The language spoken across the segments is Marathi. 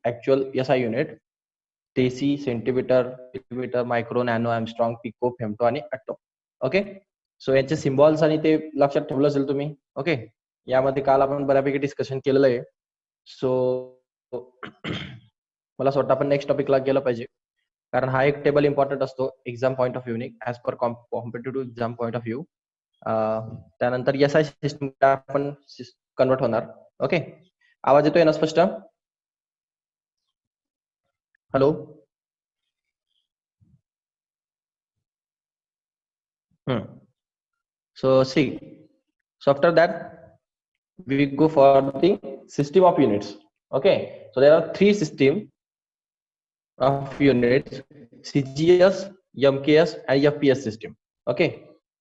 Actual SI unit, deci, centimetre, millimetre, micro, nano, angstrom, pico, femto आणि ॲटो. ओके, सो यांचे सिम्बॉल्स आणि ते लक्षात ठेवलं असेल तुम्ही. ओके, यामध्ये काल आपण बऱ्यापैकी डिस्कशन केलेलं आहे. सो मला असं वाटतं आपण नेक्स्ट टॉपिकला गेलं पाहिजे, कारण हा एक टेबल इम्पॉर्टंट असतो exam point of view as per competitive exam point of view. त्यानंतर SI सिस्टम आपण कन्वर्ट होणार. ओके, आवाज येतोय ना स्पष्ट? Hello. So see, so after that we go for the system of units. Okay, so there are three system of units: CGS, MKS and FPS system. Okay,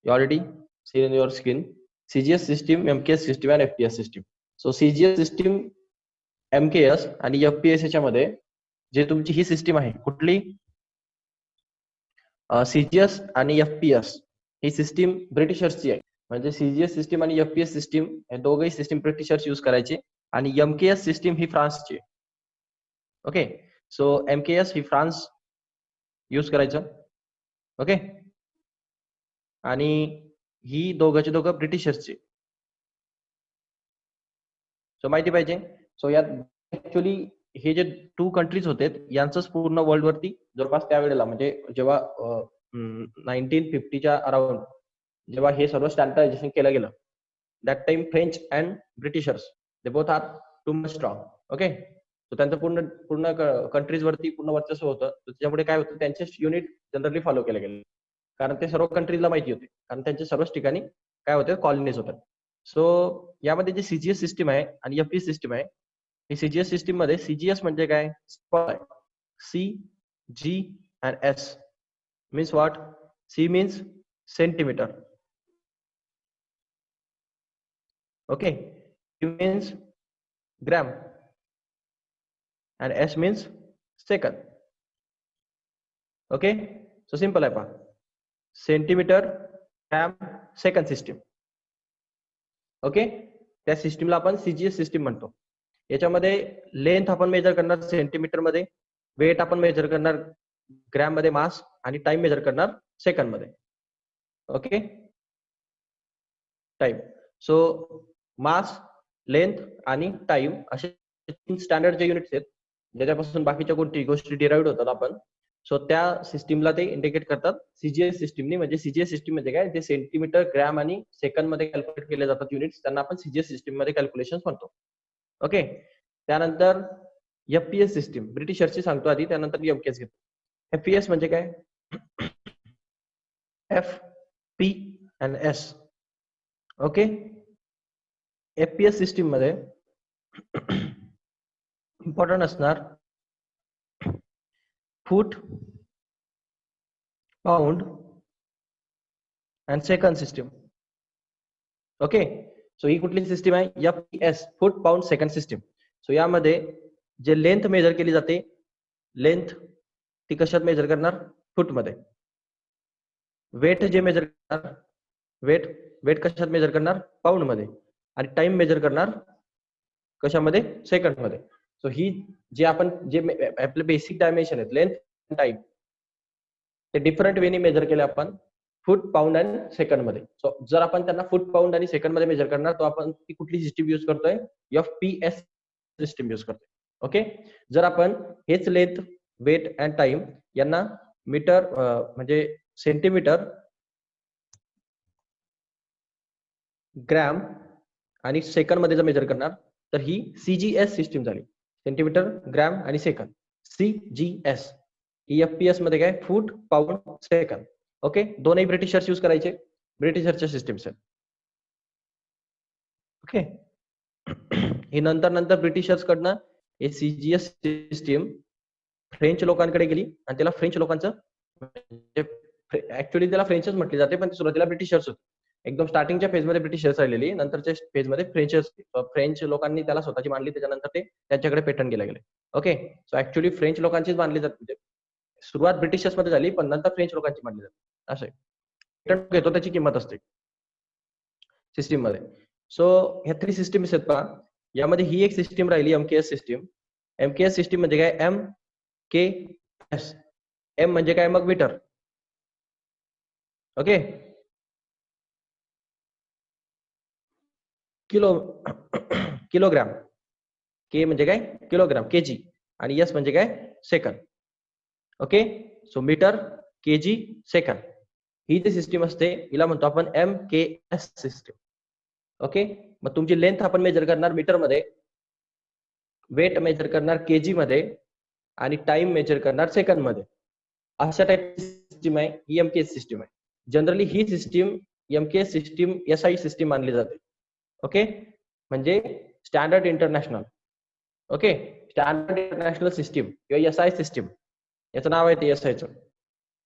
you already see in your screen CGS system, MKS system and FPS system. So CGS system, MKS आणि FPS याच्यामध्ये जे तुमची ही सिस्टीम आहे कुठली, CGS आणि FPS ही सिस्टीम ब्रिटिशर्सची आहे. म्हणजे CGS सिस्टीम आणि FPS सिस्टीम हे दोघही सिस्टीम ब्रिटिशर्स यूज करायचे आणि MKS सिस्टीम ही फ्रान्सची. ओके, सो MKS ही फ्रान्स यूज करायचं. ओके, आणि ही दोघं ब्रिटिशर्सची. सो माहिती पाहिजे. सो यात ऍक्च्युअली हे जे 2 कंट्रीज होते यांचंच पूर्ण वर्ल्ड वरती जवळपास त्यावेळेला म्हणजे जेव्हा 1950च्या अराउंड जेव्हा हे सर्व स्टँडर्डायझेशन केलं गेलं, that time French and Britishers they both are too much strong. Okay, so त्यांचं पूर्ण कंट्रीज वरती पूर्ण वर्चस्व होतं. त्याच्यामुळे काय होतं, त्यांचे युनिट जनरली फॉलो केले गेले, कारण ते सर्व कंट्रीजला माहिती होते, कारण त्यांच्या सर्वच ठिकाणी काय होते, कॉलनीज होतात. सो यामध्ये जे CGS सिस्टीम आहे आणि FPS सिस्टीम आहे, ही CGS सिस्टीम मध्ये CGS म्हणजे काय, CG and S means what? C means centimeter. Okay, C means gram and S means second. Okay, so simple आहे पहा, centimetre, gram, second system. Okay, त्या सिस्टीमला आपण CGS सिस्टीम म्हणतो. याच्यामध्ये लेंथ आपण मेजर करणार सेंटीमीटर मध्ये, वेट आपण मेजर करणार ग्रॅम मध्ये, मास, आणि टाइम मेजर करणार सेकंड मध्ये. Okay, time. सो मास, लेंथ आणि टाइम असे 3 स्टँडर्ड जे युनिट्स आहेत ज्याच्यापासून बाकीच्या गोष्टी डिराइव्ड होतात आपण. सो त्या सिस्टीमला ते इंडिकेट करतात CGS सिस्टीमनी. म्हणजे CGS सिस्टीम म्हणजे काय, जे सेंटीमीटर, ग्रॅम आणि सेकंड मध्ये कॅल्क्युलेट केले जातात युनिट्स, त्यांना आपण CGS सिस्टीम मध्ये कॅल्क्युलेशन म्हणतो. ओके, त्यानंतर FPS सिस्टीम ब्रिटिशर्सची सांगतो आधी, त्यानंतर MKS घेतो. FPS म्हणजे काय, F, P and S. Okay, FPS system मध्ये इम्पॉर्टंट असणार foot, pound and second system. Okay, so ही कुठली सिस्टीम आहे, FPS, foot, pound, second system. So यामध्ये जे लेंथ मेजर केली जाते, लेंथ ती कशात मेजर करणार, फूट मध्ये. वेट जे मेजर करणार, वेट कशात मेजर करणार, पाऊंड मध्ये. आणि टाइम मेजर करणार कशामध्ये, सेकंड मध्ये. सो ही जे आपण जे आपले बेसिक डायमेन्शन आहेत, लेंथ, टाइम, ते डिफरंट वेनी मेजर केले आपण फूट, पाऊंड आणि सेकंड मध्ये. सो जर आपण त्यांना फूट, पाऊंड आणि सेकंड मध्ये मेजर करणार, तो आपण ती कुठली सिस्टीम युज करतोय, FPS सिस्टीम युज करतोय. ओके, जर आपण हेच लेंथ, वेट अँड टाइम यांना मीटर म्हणजे सेंटीमीटर, ग्रॅम आणि सेकंड मध्ये जर मेजर करणार, तर ही CGS सिस्टीम झाली. सेंटीमीटर, ग्रॅम आणि सेकंड, CGS. FPS मध्ये काय, फूट, पाऊंड, सेकंड. ओके, दोनही ब्रिटिशर्स यूज करायचे, ब्रिटिशर्सच्या सिस्टीम्स आहेत. ओके, ही नंतर ब्रिटिशर्स कडनं हे CGS सिस्टीम फ्रेंच लोकांकडे गेली आणि त्याला फ्रेंच लोकांचं, ऍक्च्युअली त्याला फ्रेंचच म्हटले जाते, पण सुरुवातीला ब्रिटिशर्स होते. एकदम स्टार्टिंगच्या फेज मध्ये ब्रिटिशर्स राहिलेली, नंतरच्या फेज मध्ये फ्रेंच लोकांनी त्याला स्वतःची मांडली, त्याच्यानंतर ते त्यांच्याकडे पेटंट केले गेले. ओके, सो ऍक्च्युअली फ्रेंच लोकांचीच मानली जाते, सुरुवात ब्रिटिशर्स मध्ये झाली, पण नंतर फ्रेंच लोकांची मानली जाते. असं पेटंट घेतो त्याची किंमत असते सिस्टीम मध्ये. सो ह्या 3 सिस्टीम्स आहेत पहा, यामध्ये ही एक सिस्टीम राहिली MKS सिस्टीम. MKS सिस्टीम म्हणजे काय, MKS. M म्हणजे काय मग metre. Okay, kilo kilogram. K म्हणजे काय किलोग्राम, केजी, आणि एस म्हणजे काय second. Okay, so metre, KG, second, ही जी सिस्टीम असते हिला म्हणतो आपण MKS सिस्टीम. ओके, मग तुमची लेंथ आपण मेजर करणार मीटर मध्ये, वेट मेजर करणार केजी मध्ये, आणि टाइम मेजर करणार सेकंद मध्ये. अशा टाईपची सिस्टीम आहे ही MKS सिस्टीम आहे. जनरली ही system MKS system SI system मानली जाते. ओके, म्हणजे standard international. Okay, standard international system किंवा SI सिस्टीम, याचं नाव आहे ते SIचं,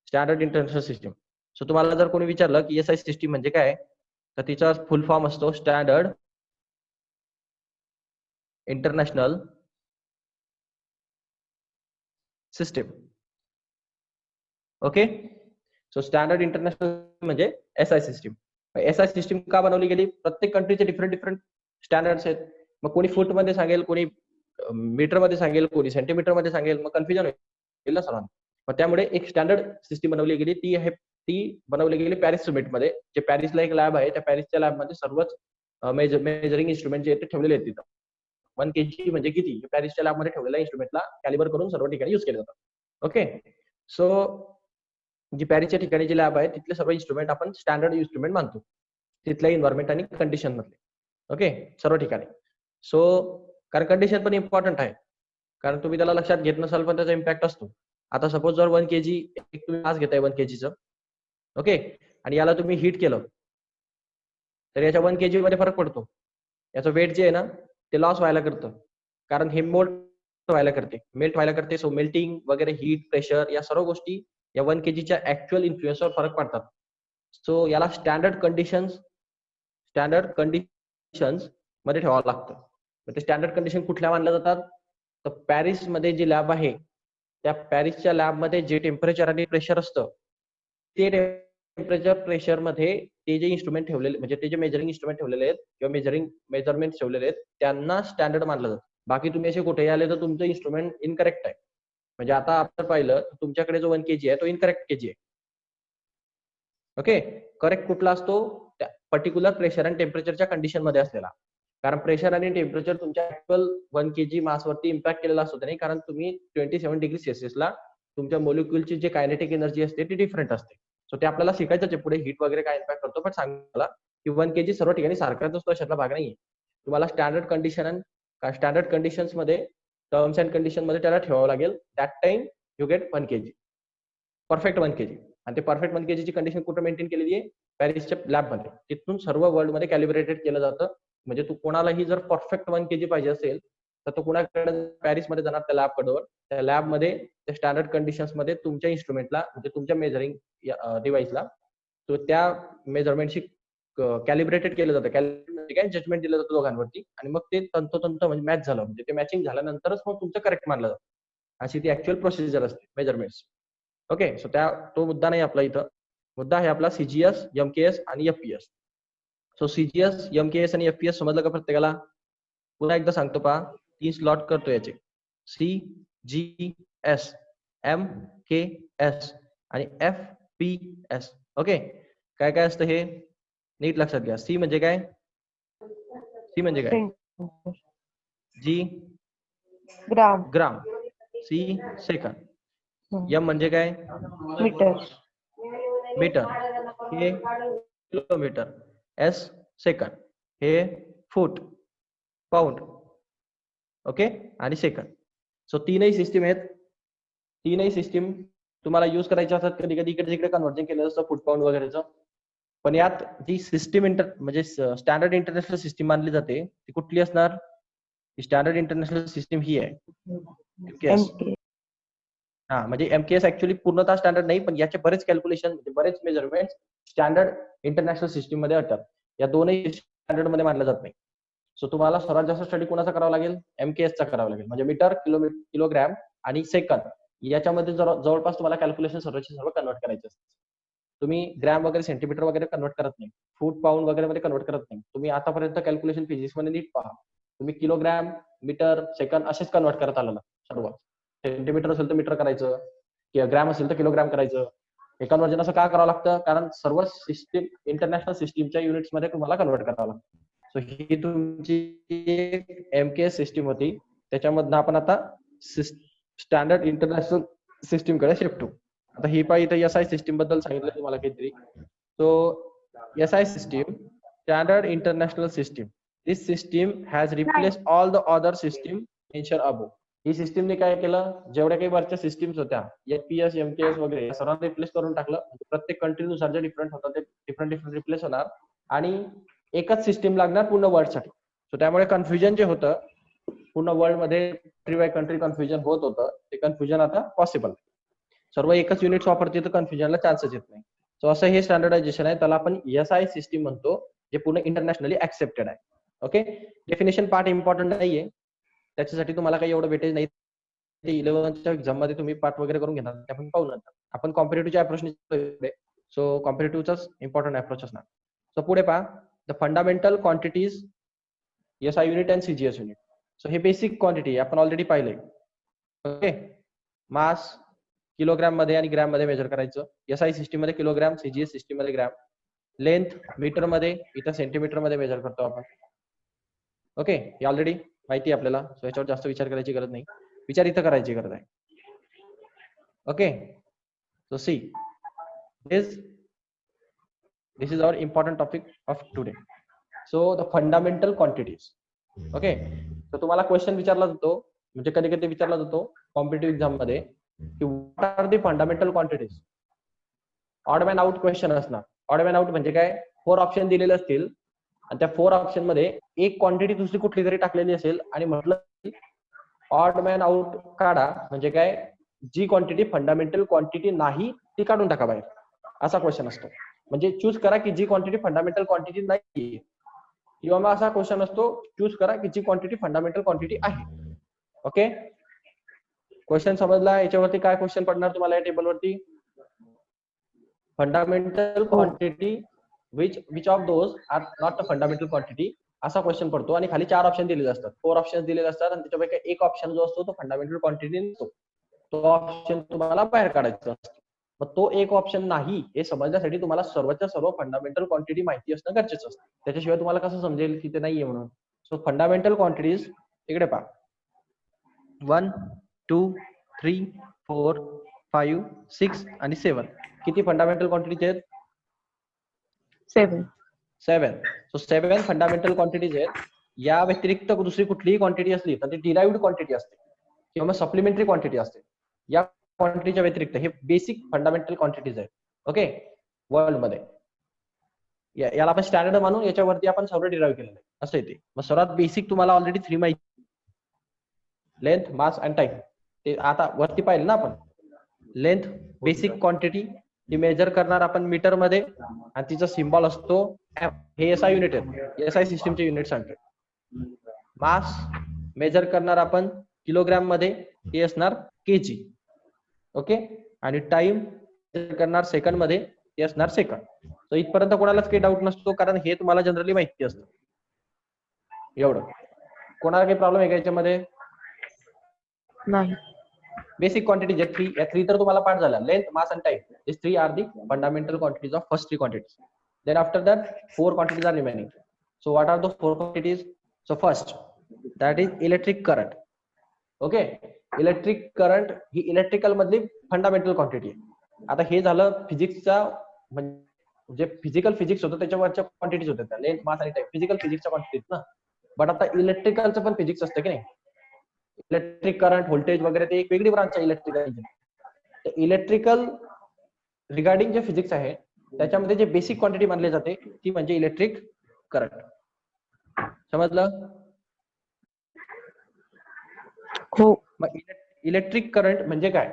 स्टँडर्ड इंटरनॅशनल सिस्टीम. सो तुम्हाला जर कोणी विचारलं की SI सिस्टीम म्हणजे काय, तर तिचा फुल फॉर्म असतो standard international system. Okay, so standard international म्हणजे SI सिस्टीम. SI सिस्टीम का बनवली गेली, प्रत्येक कंट्रीचे डिफरंट डिफरंट स्टँडर्ड्स आहेत. मग कोणी फूट मध्ये सांगेल, कोणी मीटर मध्ये सांगेल, कोणी सेंटीमीटर मध्ये सांगेल, मग कन्फ्युजन होईल ना सर्वांना. मग त्यामुळे एक स्टँडर्ड सिस्टीम बनवली गेली, ती बनवली गेली पॅरिस समिट मध्ये. जे पॅरिसला एक लॅब आहे, त्या पॅरिसच्या लॅब मध्ये सर्वच मेजरिंग इन्स्ट्रुमेंट जे ठेवलेले आहेत तिथं. 1 kg म्हणजे किती, पॅरिसच्या लॅब मध्ये ठेवलेल्या इन्स्ट्रुमेंटला कॅलिबर करून सर्व ठिकाणी युज केले जातात. ओके, सो जी पॅरिसच्या ठिकाणी जी लॅब आहे तिथले सर्व इन्स्ट्रुमेंट आपण स्टँडर्ड इन्स्ट्रुमेंट मानतो, तिथल्या इन्व्हायरमेंट आणि कंडिशन मधले. ओके, सर्व ठिकाणी. सो कारण कंडिशन पण इम्पॉर्टंट आहे, कारण तुम्ही त्याला लक्षात घेत नसाल पण त्याचा इम्पॅक्ट असतो. आता सपोज जर 1 kg एक तुम्ही मास घेताय 1 kgचं, ओके, आणि याला तुम्ही हीट केलं तर याच्या 1 kg मध्ये फरक पडतो. याचं वेट जे आहे ना ते लॉस व्हायला करतं, कारण हे मेल्ट व्हायला करते. सो मेल्टिंग वगैरे, हीट, प्रेशर, या सर्व गोष्टी या 1 kgच्या ऍक्च्युअल इन्फ्लुएन्सवर फरक पडतात. सो याला स्टँडर्ड कंडिशन्स मध्ये ठेवावं लागतं. ते स्टँडर्ड कंडिशन कुठल्या मानल्या जातात, तर पॅरिस मध्ये जी लॅब आहे त्या पॅरिसच्या लॅब मध्ये जे टेम्परेचर आणि प्रेशर असतं, ते टेम्परेचर प्रेशर मध्ये ते जे इन्स्ट्रुमेंट ठेवलेले, म्हणजे ते जे मेजरिंग इन्स्ट्रुमेंट ठेवलेले आहेत किंवा मेजरमेंट ठेवलेले आहेत, त्यांना स्टँडर्ड मानलं जातं. बाकी तुम्ही असे कुठेही आले तर तुमचं इन्स्ट्रुमेंट इनकरेक्ट आहे. म्हणजे आता आपण पाहिलं तुमच्याकडे जो 1 kg आहे तो इनकरेक्ट केजी आहे. ओके, करेक्ट कुठला असतो, त्या पर्टिक्युलर प्रेशर आणि टेम्परेचरच्या कंडिशन मध्ये असलेला. कारण प्रेशर आणि टेम्परेचर तुमच्या ऍक्च्युअल 1 kg मासवरती इम्पॅक्ट केलेला असतो नाही, कारण तुम्ही 27 डिग्री सेल्सिअसला तुमच्या मोलिक्युलची जे कायनेटिक एनर्जी असते ती डिफरंट असते. सो ते आपल्याला शिकायचं पुढे हीट वगैरे काय इम्पॅक्ट करतो, पण सांगायला की 1 kg सर्व ठिकाणी सारखाच असतो अशातला भाग नाहीये. तुम्हाला स्टँडर्ड कंडिशन्स मध्ये, टर्म्स अँड कंडिशन मध्ये त्याला ठेवावं लागेल. That time you get 1 kg, perfect 1 kg. आणि ते परफेक्ट 1 kg ची कंडिशन कुठे मेंटेन केलेली आहे, पॅरिसच्या लॅब मध्ये. तिथून सर्व वर्ल्ड मध्ये कॅलिब्रेटेड केलं जातं. म्हणजे तू कोणालाही जर परफेक्ट 1 kg पाहिजे असेल तर तो कुणाकडे, पॅरिस मध्ये जाणार त्या लॅब कडवर. त्या लॅब मध्ये त्या स्टँडर्ड कंडिशन्स मध्ये तुमच्या इन्स्ट्रुमेंटला, म्हणजे तुमच्या मेजरिंग डिव्हाइसला, तो त्या मेजरमेंटशी कॅलिब्रेटेड केलं जातं. कॅलिब्रेट काय, जजमेंट दिलं जातं दोघांवरती, आणि मग ते तंतोतंत म्हणजे मॅच झालं, म्हणजे ते मॅचिंग झाल्यानंतरच मग तुमचं करेक्ट मानलं जातं. अशी ती ऍक्च्युअल प्रोसिजर असते मेजरमेंट्स. ओके, सो तो मुद्दा नाही आपला इथं. मुद्दा आहे आपला CGS, MKS आणि FPS. सो CGS, MKS आणि FPS समजलं का प्रत्येकाला? पुन्हा एकदा सांगतो पहा, 3 स्लॉट करतो याचे, CGS, MKS आणि FPS. ओके, काय काय असतं हे नीट लक्षात घ्या. सी म्हणजे काय, जी ग्राम, सी सेकंद, M म्हणजे काय मीटर, हे किलोमीटर, S सेकंद, हे फूट, पाऊंड, ओके, आणि सेकंद. सो तीनही सिस्टीम आहेत. तीनही सिस्टीम तुम्हाला युज करायच्या असतात. कधी कधी इकडे तिकडे कन्व्हर्जन केलं असतं फूट पाऊंड वगैरेचं. पण यात जी सिस्टीम म्हणजे स्टँडर्ड इंटरनॅशनल सिस्टीम मानली जाते ती कुठली असणार, स्टँडर्ड इंटरनॅशनल सिस्टीम ही आहे MKS. हा, म्हणजे MKS ऍक्च्युअली पूर्णतः स्टँडर्ड नाही, पण याचे बरेच कॅल्क्युलेशन, बरेच मेजरमेंट स्टँडर्ड इंटरनॅशनल सिस्टीम मध्ये येतात. या दोनही स्टँडर्ड मध्ये मानलं जात नाही. सो तुम्हाला सर्वात जास्त स्टडी कोणाचा करावा लागेल, MKS चा करावा लागेल. म्हणजे मीटर, किलोग्रॅम आणि सेकंद याच्यामध्ये जवळपास तुम्हाला कॅल्क्युलेशन सर्वचे सर्व कन्वर्ट करायचे असते. तुम्ही ग्रॅम वगैरे, सेंटीमीटर वगैरे कन्वर्ट करत नाही, फूट, पाऊंड वगैरे मध्ये कन्वर्ट करत नाही. तुम्ही आतापर्यंत कॅल्क्युलेशन फिजिक्स मध्ये नीट पहा, तुम्ही किलोग्रॅम, मीटर, सेकंद असेच कन्वर्ट करत आलेला सर्व. सेंटीमीटर असेल तर मीटर करायचं, किंवा ग्रॅम असेल तर किलोग्रॅम करायचं. हे कन्वर्जन असं का करावं लागतं? कारण सर्व सिस्टीम इंटरनॅशनल सिस्टीमच्या युनिट्स मध्ये तुम्हाला कन्वर्ट करावं लागतं. सो ही तुमची MKS सिस्टीम होती. त्याच्यामधनं आपण आता स्टँडर्ड इंटरनॅशनल सिस्टीम कडे शिफ्ट होऊ. आता ही पाहिजे SI सिस्टीम बद्दल सांगितलं तुम्हाला काहीतरी. So SI system, standard international system. This system has replaced all the other system mentioned above. ही सिस्टीमने काय केलं, जेवढ्या काही वरच्या सिस्टीम्स होत्या FPS, MKS वगैरे सर्वांना रिप्लेस करून टाकलं. प्रत्येक कंट्रीनुसार जे डिफरंट होतं ते डिफरंट रिप्लेस होणार आणि एकच सिस्टीम लागणार पूर्ण वर्ल्ड साठी. सो त्यामुळे कन्फ्युजन जे होतं पूर्ण वर्ल्ड मध्ये कंट्री बाय कंट्री कन्फ्युजन होत होतं, ते कन्फ्युजन आता पॉसिबल. सर्व एकच युनिट्स वापरते तर कन्फ्युजनला चान्सेस येत नाही. सो असं हे स्टँडर्डायझेशन आहे, त्याला आपण SI सिस्टीम म्हणतो, जे पूर्ण इंटरनॅशनली ऍक्सेप्टेड आहे. ओके, डेफिनेशन पार्ट इम्पॉर्टंट नाहीये, त्याच्यासाठी तुम्हाला काही एवढं भेटेज नाही. ते 11च्या एक्झाम मध्ये तुम्ही पार्ट वगैरे करून घेणार, ते आपण पाहू नंतर. आपण कॉम्पिटेटिव्हच्या अप्रोचने, सो कॉम्पिटेटिव्हचाच इम्पॉर्टंट अप्रोच असणार. सो पुढे पहा, the fundamental quantities SI unit and CGS unit. So हे बेसिक क्वांटिटी आपण ऑलरेडी पाहिले. ओके, मास किलोग्रॅम मध्ये आणि ग्रॅम मध्ये मेजर करायचं. SI सिस्टीम मध्ये किलोग्रॅम, CGS सिस्टीम मध्ये ग्रॅम. लेंथ मीटर मध्ये, इथं सेंटीमीटर मध्ये मेजर करतो आपण. ओके, हे ऑलरेडी माहिती आहे आपल्याला, सो याच्यावर जास्त विचार करायची गरज नाही, विचार इथं करायची गरज आहे. Okay, so see this is our important topic of today. So the fundamental quantities. Okay, तर तुम्हाला क्वेश्चन विचारला जातो, म्हणजे कधी कधी विचारला जातो कॉम्पिटेटिव्ह एक्झाम मध्ये, की what are the fundamental quantities. Odd man out question असणार. ऑड मॅन आउट म्हणजे काय, 4 ऑप्शन दिलेले असतील आणि त्या 4 ऑप्शन मध्ये एक क्वांटिटी दुसरी कुठली तरी टाकलेली असेल आणि म्हटलं ऑड मॅन आउट काढा, म्हणजे काय, जी क्वांटिटी फंडामेंटल क्वांटिटी नाही ती काढून टाका बाहेर, असा क्वेश्चन असतो. म्हणजे चूज करा की जी क्वांटिटी फंडामेंटल क्वांटिटी नाही, किंवा मग असा क्वेश्चन असतो, चूज करा की जी क्वांटिटी फंडामेंटल क्वांटिटी आहे. ओके, क्वेश्चन समजला? याच्यावरती काय क्वेश्चन पडणार तुम्हाला या टेबलवरती? Fundamental quantity which of those are not the fundamental quantity, असा क्वेश्चन पडतो. आणि खाली 4 ऑप्शन दिलेले असतात, 4 ऑप्शन दिलेले असतात, आणि त्याच्यापैकी एक ऑप्शन जो असतो तो फंडामेंटल क्वांटिटी नसतो, तो ऑप्शन तुम्हाला बाहेर काढायचा असतो. मग तो एक ऑप्शन नाही हे समजण्यासाठी तुम्हाला सर्वच्या सर्व फंडामेंटल क्वांटिटी माहिती असणं गरजेचं असतं. त्याच्याशिवाय तुम्हाला कसं समजेल की ते नाहीये म्हणून. सो फंडामेंटल क्वांटिटीज इकडे पहा, 1 2 3 4 5 6 आणि 7. किती फंडामेंटल क्वांटिटीज आहेत? 7. सो 7 फंडामेंटल क्वांटिटीज आहेत. या व्यतिरिक्त दुसरी कुठलीही क्वांटिटी असली तर ती डिराइव्ड क्वांटिटी असते किंवा मग सप्लिमेंटरी क्वांटिटी असते. या क्वांटिटीच्या व्यतिरिक्त हे बेसिक फंडामेंटल क्वांटिटीज आहेत. ओके, वर्ल्ड मध्ये याला आपण स्टँडर्ड मानून याच्यावरती आपण सर्व डिराइव्ह केलेलं आहे, असं येते. मग सर्वात बेसिक तुम्हाला ऑलरेडी 3 माहिती, लेंथ, मास अँड टाइम. ते आता वरती पाहिलं ना आपण. लेंथ बेसिक क्वांटिटी, ती मेजर करणार आपण मीटर मध्ये आणि तिचा सिम्बॉल असतो एम. हे SI युनिट आहे, SI सिस्टीमचे युनिट सांगतात. मास मेजर करणार आपण किलोग्रॅम मध्ये, ते असणार kg. ओके, आणि टाइम करणार सेकंड मध्ये, ते असणार सेकंड. तर इथपर्यंत कोणालाच काही डाऊट नसतो, कारण हे तुम्हाला जनरली माहिती असतं. एवढं कोणाला काही प्रॉब्लेम आहे का याच्यामध्ये? नाही. बेसिक क्वांटिटीज आहेत 3. या 3 तर तुम्हाला पाठ झाल्या, length, mass and time. These 3 are the fundamental quantities of first 3 quantities. Then after that 4 quantities are remaining. So what are those 4 quantities? So first, that is electric current. Okay, electric current he electrical मधली फंडामेंटल क्वांटिटी आहे. आता हे झालं फिजिक्सचा, म्हणजे फिजिकल फिजिक्स होतं त्याच्यावरच्या क्वांटिटीज होत्या, लेंथ, मास आणि टाइम, फिजिकल फिजिक्सच्या क्वांटिटीज ना. बट आता इलेक्ट्रिकलचं पण फिजिक्स असतं की नाही, इलेक्ट्रिक करंट, व्होल्टेज वगैरे, ते एक वेगळी ब्रांच आहे इलेक्ट्रिकल इंजिनिअरिंग. इलेक्ट्रिकल रिगार्डिंग जे फिजिक्स आहे त्याच्यामध्ये जे बेसिक क्वांटिटी मानली जाते ती म्हणजे इलेक्ट्रिक करंट. समजलं? हो. मग इलेक्ट्रिक करंट म्हणजे काय?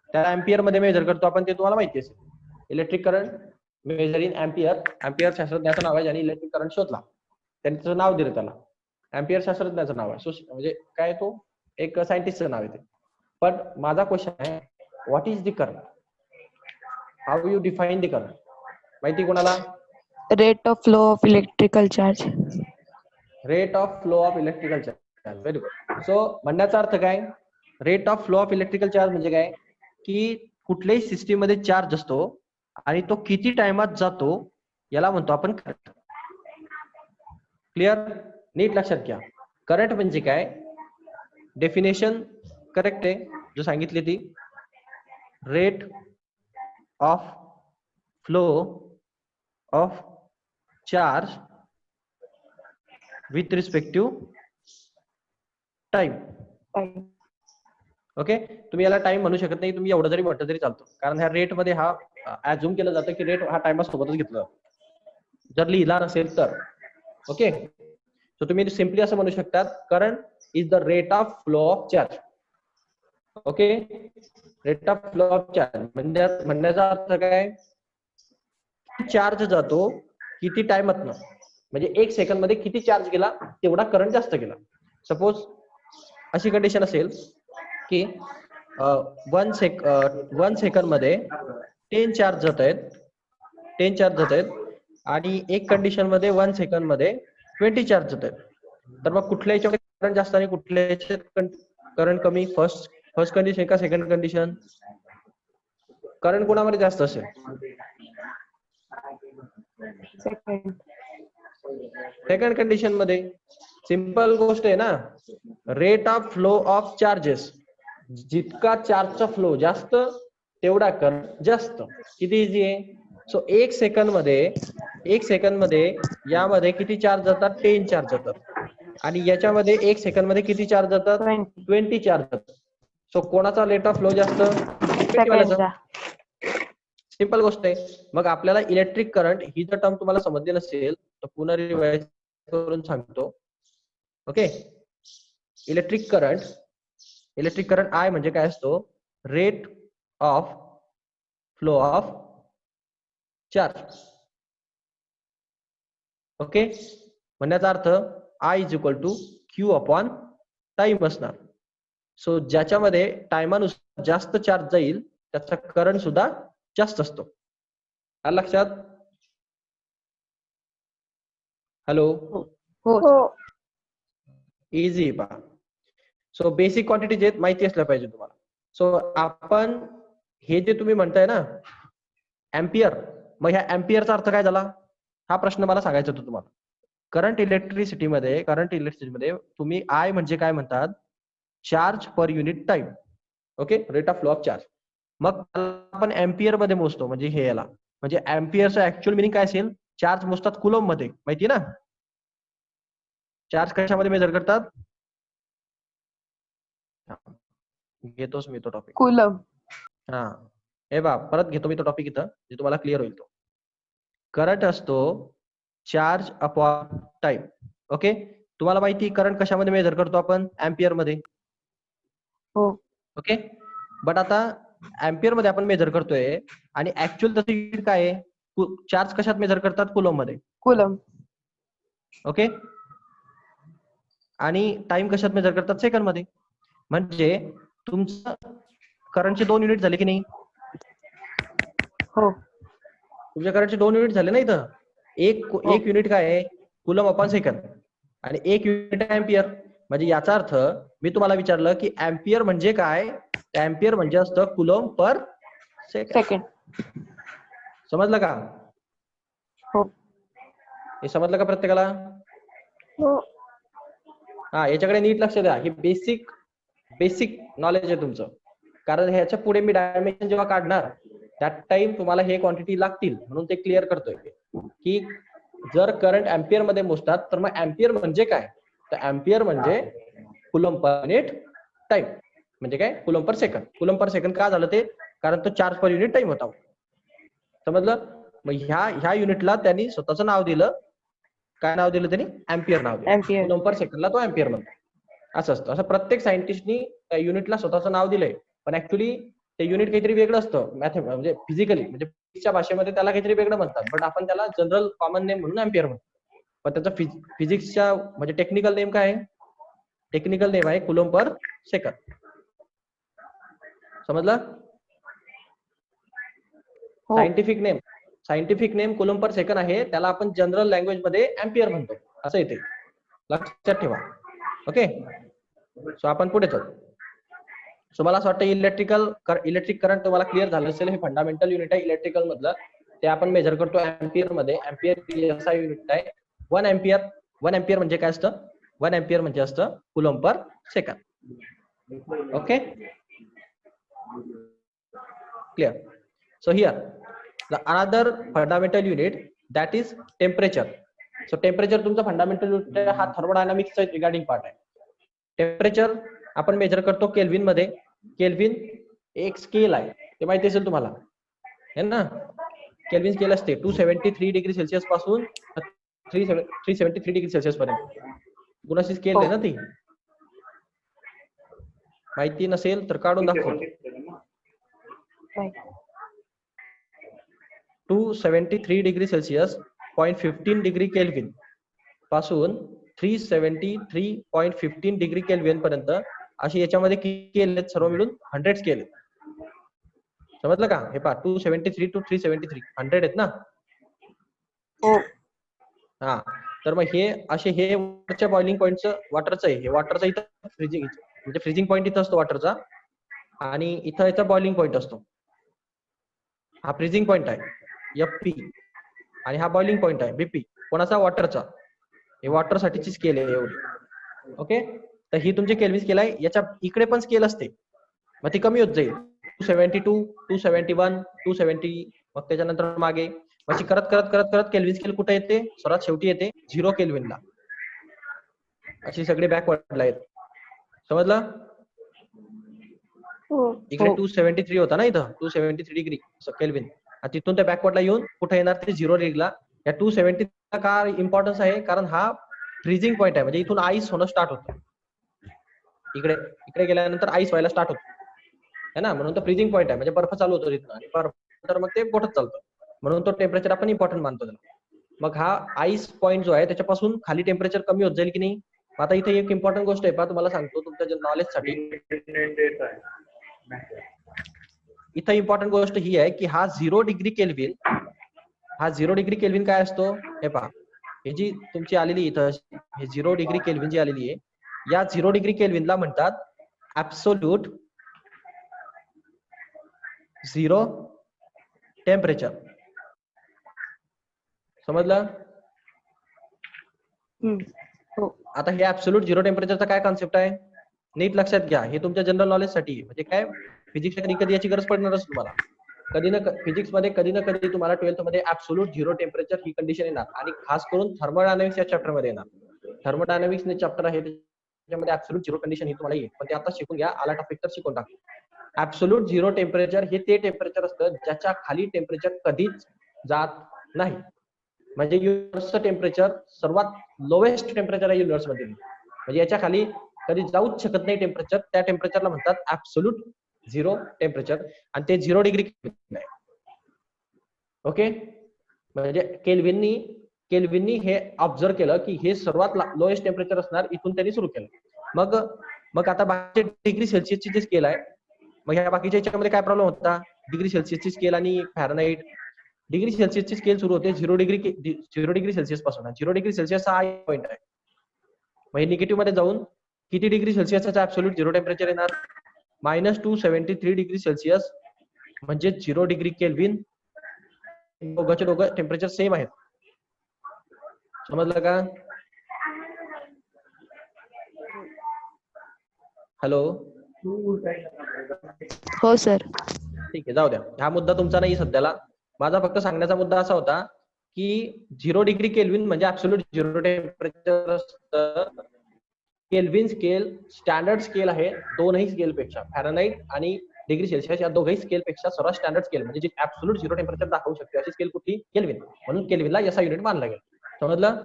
त्याला एम्पियर मध्ये मेजर करतो आपण, ते तुम्हाला माहिती असेल. Electric current measure in ampere. Ampere शास्त्रज्ञाचं नाव आहे ज्यांनी इलेक्ट्रिक करंट शोधला, त्यांचं नाव दिलं त्याला, एम्पियर शास्त्रज्ञाचं नाव आहे. म्हणजे काय, तो एक सायंटिस्टचं नाव आहे ते. पण माझा क्वेश्चन आहे, what is the current? How you define the current? माहिती कोणाला? Rate of flow of electrical charge. Rate of flow of electrical charge. Very good. So म्हणण्याचा अर्थ काय, rate of flow of electrical charge म्हणजे काय, की कुठल्याही सिस्टीम मध्ये चार्ज असतो आणि तो किती टाइमात जातो याला म्हणतो आपण करंट. क्लिअर, नीट लक्षात घ्या. करंट म्हणजे काय, डेफिनेशन करेक्ट आहे जो सांगितली ती, rate of flow of charge with respect to time. Time. Okay, तुम्ही याला टाइम म्हणू शकत नाही, तुम्ही एवढं जरी म्हटलं तरी चालतो, कारण ह्या रेट मध्ये हा ऍझ्युम केलं जातं की रेट हा टाइमासोबतच घेतला जर लिहिला नसेल तर. ओके, सो तुम्ही सिम्पली असं म्हणू शकता, current is the rate of flow of charge. Okay, rate of flow of charge म्हणण्याचा अर्थ काय, चार्ज जातो किती टाइमातनं, म्हणजे 1 सेकंद मध्ये किती चार्ज गेला तेवढा करंट जास्त गेला. सपोज अशी कंडिशन असेल की 1 सेकंद मध्ये 10 चार्ज जात आहेत आणि एक कंडिशन मध्ये 1 सेकंद मध्ये 20 चार्ज जात आहेत. तर मग कुठल्या याच्यामध्ये करंट जास्त आणि कुठल्या याच्यात करंट कमी, फर्स्ट कंडिशन का सेकंड कंडिशन, करंट कोणामध्ये जास्त असेल, सेकंड. सेकंड कंडिशन मध्ये. सिंपल गोष्ट आहे ना, rate of flow of charges, जितका चार्जचा फ्लो जास्त तेवढा करंट जास्त. किती इझी आहे. सो 1 सेकंद मध्ये यामध्ये किती चार्ज जातात, 10 चार्ज जातात आणि याच्यामध्ये 1 सेकंद मध्ये किती चार्ज जातात, 20. 20 चार्ज जातात. सो कोणाचा रेट ऑफ फ्लो जास्त, 20 वाल्याचा. सेकंडचा. सिंपल गोष्ट आहे. मग आपल्याला इलेक्ट्रिक करंट ही जर टर्म तुम्हाला समजली नसेल तर पुन्हा रिवाइज करून सांगतो. ओके, इलेक्ट्रिक करंट आय म्हणजे काय असतो, rate of flow of charge. Okay, म्हणण्याचा अर्थ I is equal to Q upon time असणार. सो ज्याच्यामध्ये टायमानुसार जास्त चार्ज जाईल त्याचा करंट सुद्धा जास्त असतो. आलं लक्षात. हॅलो, हो. इझी पहा. सो बेसिक क्वांटिटी आहेत माहिती असल्या पाहिजे तुम्हाला. सो आपण हे जे तुम्ही म्हणताय ना एम्पियर, मग ह्या एम्पियरचा अर्थ काय झाला हा प्रश्न मला सांगायचा होता तुम्हाला. करंट इलेक्ट्रिसिटीमध्ये तुम्ही आय म्हणजे काय म्हणतात, charge per unit time. Okay, rate of flow of charge. मग आपण एम्पियर मध्ये मोजतो, म्हणजे हे याला, म्हणजे एम्पियरचं ऍक्च्युअल मिनिंग काय असेल, चार्ज मोजतात कुलम मध्ये, माहिती ना. चार्ज कशामध्ये मेजर करतात, घेतोच मी तो टॉपिक. कुलम. हा, हे बा परत घेतो मी तो टॉपिक इथं, जे तुम्हाला क्लिअर होईल. तो करंट असतो चार्ज अपॉन टाइम. ओके, तुम्हाला माहिती करंट कशामध्ये मेजर करतो आपण, एम्पियर मध्ये. हो. ओके, बट आता एम्पियर मध्ये आपण मेजर करतोय आणि ऍक्च्युअल तसं युनिट काय आहे, चार्ज कशात मेजर करतात, कुलम मध्ये. कुलम. ओके, आणि टाइम कशात मेजर करतात, सेकंड मध्ये. म्हणजे तुमचं करंटचे 2 युनिट झाले की नाही, हो. तुमच्या करंटचे 2 युनिट झाले ना इथं. एक युनिट काय आहे, कुलम अपॉन सेकंद, आणि एक युनिट एम्पियर. म्हणजे याचा अर्थ मी तुम्हाला विचारलं की एम्पियर म्हणजे काय, एम्पियर म्हणजे असतं कुलम पर सेकंड. समजलं का. हो. हे समजलं का प्रत्येकाला. हो. हा, याच्याकडे नीट लक्ष द्या. हे बेसिक नॉलेज आहे तुमचं, कारण ह्याच्या पुढे मी डायमेन्शन जेव्हा काढणार त्यात टाइम तुम्हाला हे क्वांटिटी लागतील, म्हणून ते क्लिअर करतोय की जर करंट एम्पियर मध्ये मोजतात तर मग एम्पियर म्हणजे काय, तर एम्पियर म्हणजे कुलम पर युनिट टाइम. म्हणजे काय, coulomb per second. Coulomb per second का झालं ते, कारण तो चार्ज पर युनिट टाइम होता. समजलं. मग ह्या युनिटला त्यांनी स्वतःचं नाव दिलं. काय नाव दिलं त्यांनी, एम्पियर नाव दिलं. एम्पियर. कुलम पर सेकंडला तो एम्पियर म्हणतो. असं असतं. असं प्रत्येक सायंटिस्टनी त्या युनिटला स्वतःचं नाव दिलंय, पण ऍक्च्युली ते युनिट काहीतरी वेगळं असतं. म्हणजे फिजिकली, म्हणजे फिजिक्सच्या भाषेमध्ये त्याला काहीतरी वेगळं म्हणतात, बट आपण त्याला जनरल कॉमन नेम म्हणून एम्पियर म्हणतो. पण त्याचा फिजिक्सच्या म्हणजे टेक्निकल नेम काय आहे, टेक्निकल नेम आहे कुलम पर सेकंड. समजलं. Scientific name coulomb per second आहे, त्याला आपण जनरल लँग्वेज मध्ये एम्पियर म्हणतो, असं येते. लक्षात ठेवा. ओके, सो आपण पुढे जाऊ. सो मला असं वाटतं इलेक्ट्रिक करंट तुम्हाला क्लिअर झालं असेल. हे फंडामेंटल युनिट आहे इलेक्ट्रिकल मधलं. ते आपण मेजर करतो अँपियर मध्ये. अँपियर असा युनिट आहे. 1 अँपियर म्हणजे काय असतं? 1 अँपियर म्हणजे असतं coulomb per second. Okay, clear. So here the another fundamental unit that is temperature. So temperature तुमचा फंडामेंटल युनिट हा थर्मोडायनामिक्सचा रिगार्डिंग पार्ट आहे. टेम्परेचर आपण मेजर करतो केल्विन मध्ये. केल्विन एक स्केल आहे, ते माहिती असेल तुम्हाला है ना. केल्विन स्केल असते 273 डिग्री सेल्सिअस पासून 373 डिग्री सेल्सिअस पर्यंत. कुणाची स्केल आहे ना ती? माहिती नसेल तर काढून दाखव. 273 डिग्री सेल्सिअस 0.15 डिग्री केल्विन पासून 373.15 डिग्री केल्विन पर्यंत अशी याच्यामध्ये किती स्केल आहेत? सर्व मिळून 100 स्केल आहेत. समजलं का? हे पहा 273 to 373 100 आहेत ना. हो. हा, तर मग हे असे हे वरच्या बॉइलिंग पॉइंटचं वॉटरचं आहे. हे वॉटरचं इथं फ्रीजिंग म्हणजे फ्रीजिंग पॉइंट इथं असतो वॉटरचा, आणि इथं याचा बॉइलिंग पॉइंट असतो. हा फ्रीजिंग पॉइंट आहे FP आणि हा बॉइलिंग पॉइंट आहे BP. कोणाचा? वॉटरचा. हे वॉटर साठीची स्केल आहे एवढी. ओके, तर ही तुमची केल्विन स्केल आहे. याच्या इकडे पण स्केल असते, मग ती कमी होत जाईल. 272, 271, 270, मग त्याच्यानंतर मागे अशी करत करत करत करत केल्विन स्केल कुठे येते? सर्वात शेवटी येते 0 केल्विनला. अशी सगळी बॅकवर्डला येते. समजलं? इकडे 273 होता ना, इथं 273 डिग्री केल्विन, आणि तिथून त्या बॅकवर्डला येऊन कुठे येणार? ते 0 डिग्रीला. या 270 चा का इम्पॉर्टन्स आहे? कारण हा फ्रीजिंग पॉइंट आहे, म्हणजे इथून आईस होणं स्टार्ट होतं. इकडे इकडे गेल्यानंतर आईस व्हायला स्टार्ट होतं है ना, म्हणून तो फ्रीजिंग पॉइंट आहे. म्हणजे बर्फ चालू होतो तिथं, आणि बर्फ तर मग ते गोठत चालतं, म्हणून तो टेम्परेचर आपण इम्पॉर्टंट मानतो त्याला. मग हा आईस पॉइंट जो आहे त्याच्यापासून खाली टेम्परेचर कमी होत जाईल की नाही. आता इथे एक इम्पॉर्टंट गोष्ट आहे, पहा तुम्हाला सांगतो तुमच्या नॉलेजसाठी. इथं इम्पॉर्टंट गोष्ट ही आहे की हा 0 डिग्री केल्विन, हा 0 डिग्री केल्विन काय असतो? हे पहा, हे जी तुमची आलेली इथं हे 0 डिग्री केल्विन जी आलेली आहे, या 0 डिग्री केल्विनला म्हणतात ऍब्सोल्यूट झिरो टेम्परेचर. समजलं? आता हे ऍब्सोल्यूट झिरो टेम्परेचरचा काय कॉन्सेप्ट आहे? नीट लक्षात घ्या. हे तुमच्या जनरल नॉलेज साठी, म्हणजे काय फिजिक्स कधी कधी याची गरज पडणारच तुम्हाला. कधी ना फिजिक्स मध्ये कधी ना कधी तुम्हाला 12th मध्ये ऍब्सोल्यूट झिरो टेम्परेचर ही कंडिशन येणार, आणि खास करून थर्मोडायनामिक्स या चॅप्टर मध्ये येणार. थर्मोडायनामिक्स ने चॅप्टर आहे त्याच्यामध्ये ऍब्सोल्यूट झिरो कंडिशन ही तुम्हाला येईल, पण ते आता शिकून घ्या. आला टॉपिक तर शिकून टाकू. ऍब्सोल्यूट झिरो टेम्परेचर हे ते टेम्परेचर असतं ज्याच्या खाली टेम्परेचर कधीच जात नाही. म्हणजे युनिव्हर्सचं टेम्परेचर सर्वात लोएस्ट टेम्परेचर आहे युनिव्हर्स मध्ये, म्हणजे याच्या खाली कधी जाऊच शकत नाही टेम्परेचर. त्या टेम्परेचरला म्हणतात ऍब्सोल्यूट झिरो टेम्परेचर, आणि ते 0 डिग्री केल्विन आहे. ओके, म्हणजे केल्विननी हे ऑब्झर्व केलं की हे सर्वात लोएस्ट टेम्परेचर असणार, इथून त्यांनी सुरू केलं. मग आता बाकीचे डिग्री सेल्सिअसची जी स्केल आहे, मग ह्या बाकीच्या याच्यामध्ये काय प्रॉब्लेम होता? डिग्री सेल्सिअसची स्केल आणि फॅरनहाइट. डिग्री सेल्सिअसची स्केल सुरू होते 0 डिग्री सेल्सिअस पासून. 0 डिग्री सेल्सिअस हा पॉइंट आहे. मग हे निगेटिव्ह मध्ये जाऊन किती डिग्री सेल्सिअसचा ऍब्सोल्यूट झिरो टेम्परेचर येणार? -273 डिग्री सेल्सिअस, म्हणजे 0 डिग्री केल्विन. दोघांचे दोघं टेम्परेचर सेम आहेत. समजलं का? हॅलो, हो सर. ठीक आहे, जाऊ द्या. हा मुद्दा तुमचा नाही सध्याला. माझा फक्त सांगण्याचा मुद्दा असा होता की 0 डिग्री केल्विन म्हणजे ऍब्सोल्यूट झिरो टेम्परेचर असतं. केल्विन स्केल स्टँडर्ड स्केल आहे दोनही स्केल पेक्षा, फॅरनहाइट आणि डिग्री सेल्सिअस या दोघही स्केल पेक्षा सर्वात स्टँडर्ड स्केल, म्हणजे जी ऍब्सोल्यूट झिरो टेम्परेचर दाखवू शकते अशी स्केल कुठली? केल्विन. म्हणून केल्विनला एसआय युनिट मानला गेला. समजलं?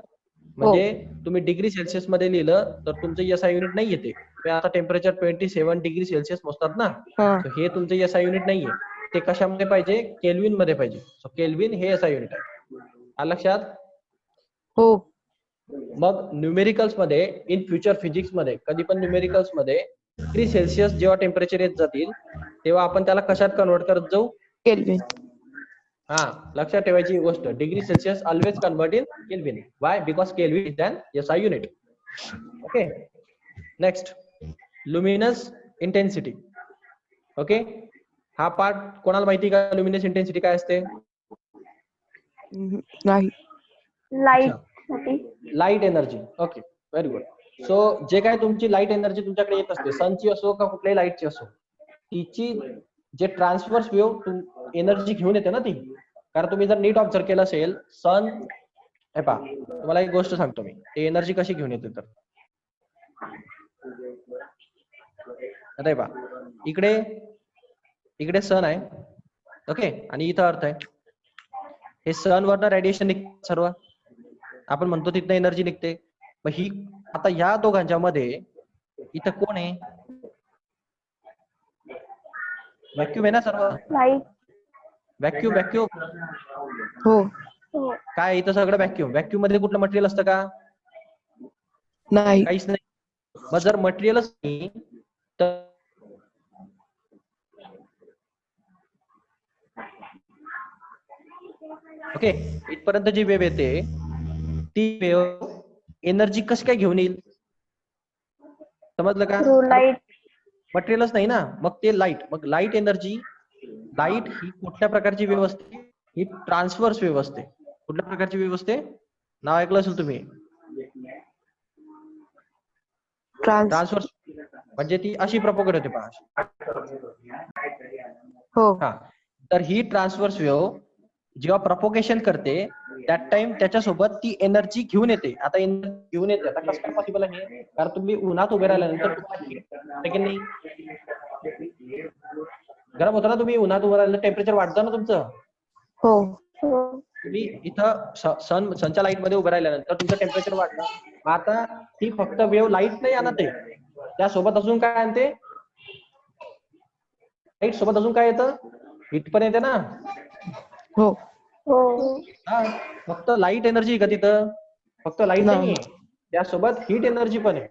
म्हणजे तुम्ही डिग्री सेल्सिअस मध्ये लिहिलं तर तुमचं एसआय युनिट नाही येते. आता टेम्परेचर 27 डिग्री सेल्सिअस मोजतात ना, हे तुमचं एसआय युनिट नाहीये. ते कशामध्ये पाहिजे? केल्विन मध्ये पाहिजे. सो केल्विन हे एसआय युनिट आहे. आलं लक्षात? हो. मग न्यूमेरिकल्स मध्ये, इन फ्युचर फिजिक्स मध्ये कधी पण न्यूमेरिकल्स मध्ये डिग्री सेल्सिअस जेव्हा टेम्परेचर येत जातील तेव्हा आपण त्याला कशात कन्वर्ट करत जाऊ? केल्विन. हा, लक्षात ठेवायची गोष्ट, degree Celsius always convert in Kelvin. Why? Because Kelvin is an SI unit. Okay. Next luminous intensity. Okay, हा पार्ट कोणाला माहिती का लुमिनस इंटेन्सिटी काय असते? नाही. लाईट साठी. Light energy. Okay, very good. So जे काय तुमची लाईट एनर्जी तुमच्याकडे येत असते, सनची असो का कुठल्याही लाईटची असो, तिची जे ट्रान्सफर्स वेव्ह एनर्जी घेऊन येते ना ती, कारण तुम्ही जर नीट ऑब्झर्व केलं असेल, सन हे पहा तुम्हाला एक गोष्ट सांगतो मी, ते एनर्जी कशी घेऊन येते तर आता हे पहा, इकडे सन आहे. ओके, आणि इथं अर्थ आहे. हे सन वरनं रेडिएशन निघते सर्व, आपण म्हणतो तिथनं एनर्जी निघते. मग ही आता ह्या दोघांच्या मध्ये इथं कोण आहे? व्हॅक्यूम आहे ना सर्व. लाईट. व्हॅक्यूम. हो. हो. काय इथं सगळं व्हॅक्यूम. व्हॅक्यूम मध्ये कुठलं मटेरियल असतं का? नाही. काहीच नाही. मग जर मटेरियलच नाही तर ओके, इथपर्यंत जी वेव्ह येते ती वेव्ह एनर्जी कशी काय घेऊन येईल? समजलं का? Through light. मटेरियलच नाही ना, मग ते लाईट. मग लाईट एनर्जी, लाईट ही कुठल्या प्रकारची वेव्ह असते? ही ट्रान्सव्हर्स वेव्ह असते. कुठल्या प्रकारची वेव्ह असते? नाव ऐकलं असेल तुम्ही, ट्रान्सव्हर्स. म्हणजे ती अशी प्रपोगेट होते पहा. हो. हा, तर ही ट्रान्सव्हर्स वेव्ह जेव्हा प्रपोगेशन करते त्या टाइम त्याच्यासोबत ती एनर्जी घेऊन येते. आता एनर्जी घेऊन येते, आता कसं काय पॉसिबल आहे? कारण तुम्ही उन्हात उभे राहिल्यानंतर तुम्हाला की नाही गरम होतं ना, तुम्ही उन्हात उभं राहिलं टेम्परेचर वाढतं ना तुमचं. हो. तुम्ही इथं सनच्या लाईट मध्ये उभं राहिल्यानंतर तुमचं टेम्परेचर वाढलं. मग आता ती फक्त वेव्ह लाईट नाही आणत आहे, त्यासोबत अजून काय आणते? लाईट सोबत अजून काय येतं? हीट पण येते ना. हो. हो. हा, फक्त लाईट एनर्जी का तिथं? फक्त लाईट नाही. नाहीये, त्यासोबत हीट एनर्जी पण आहे.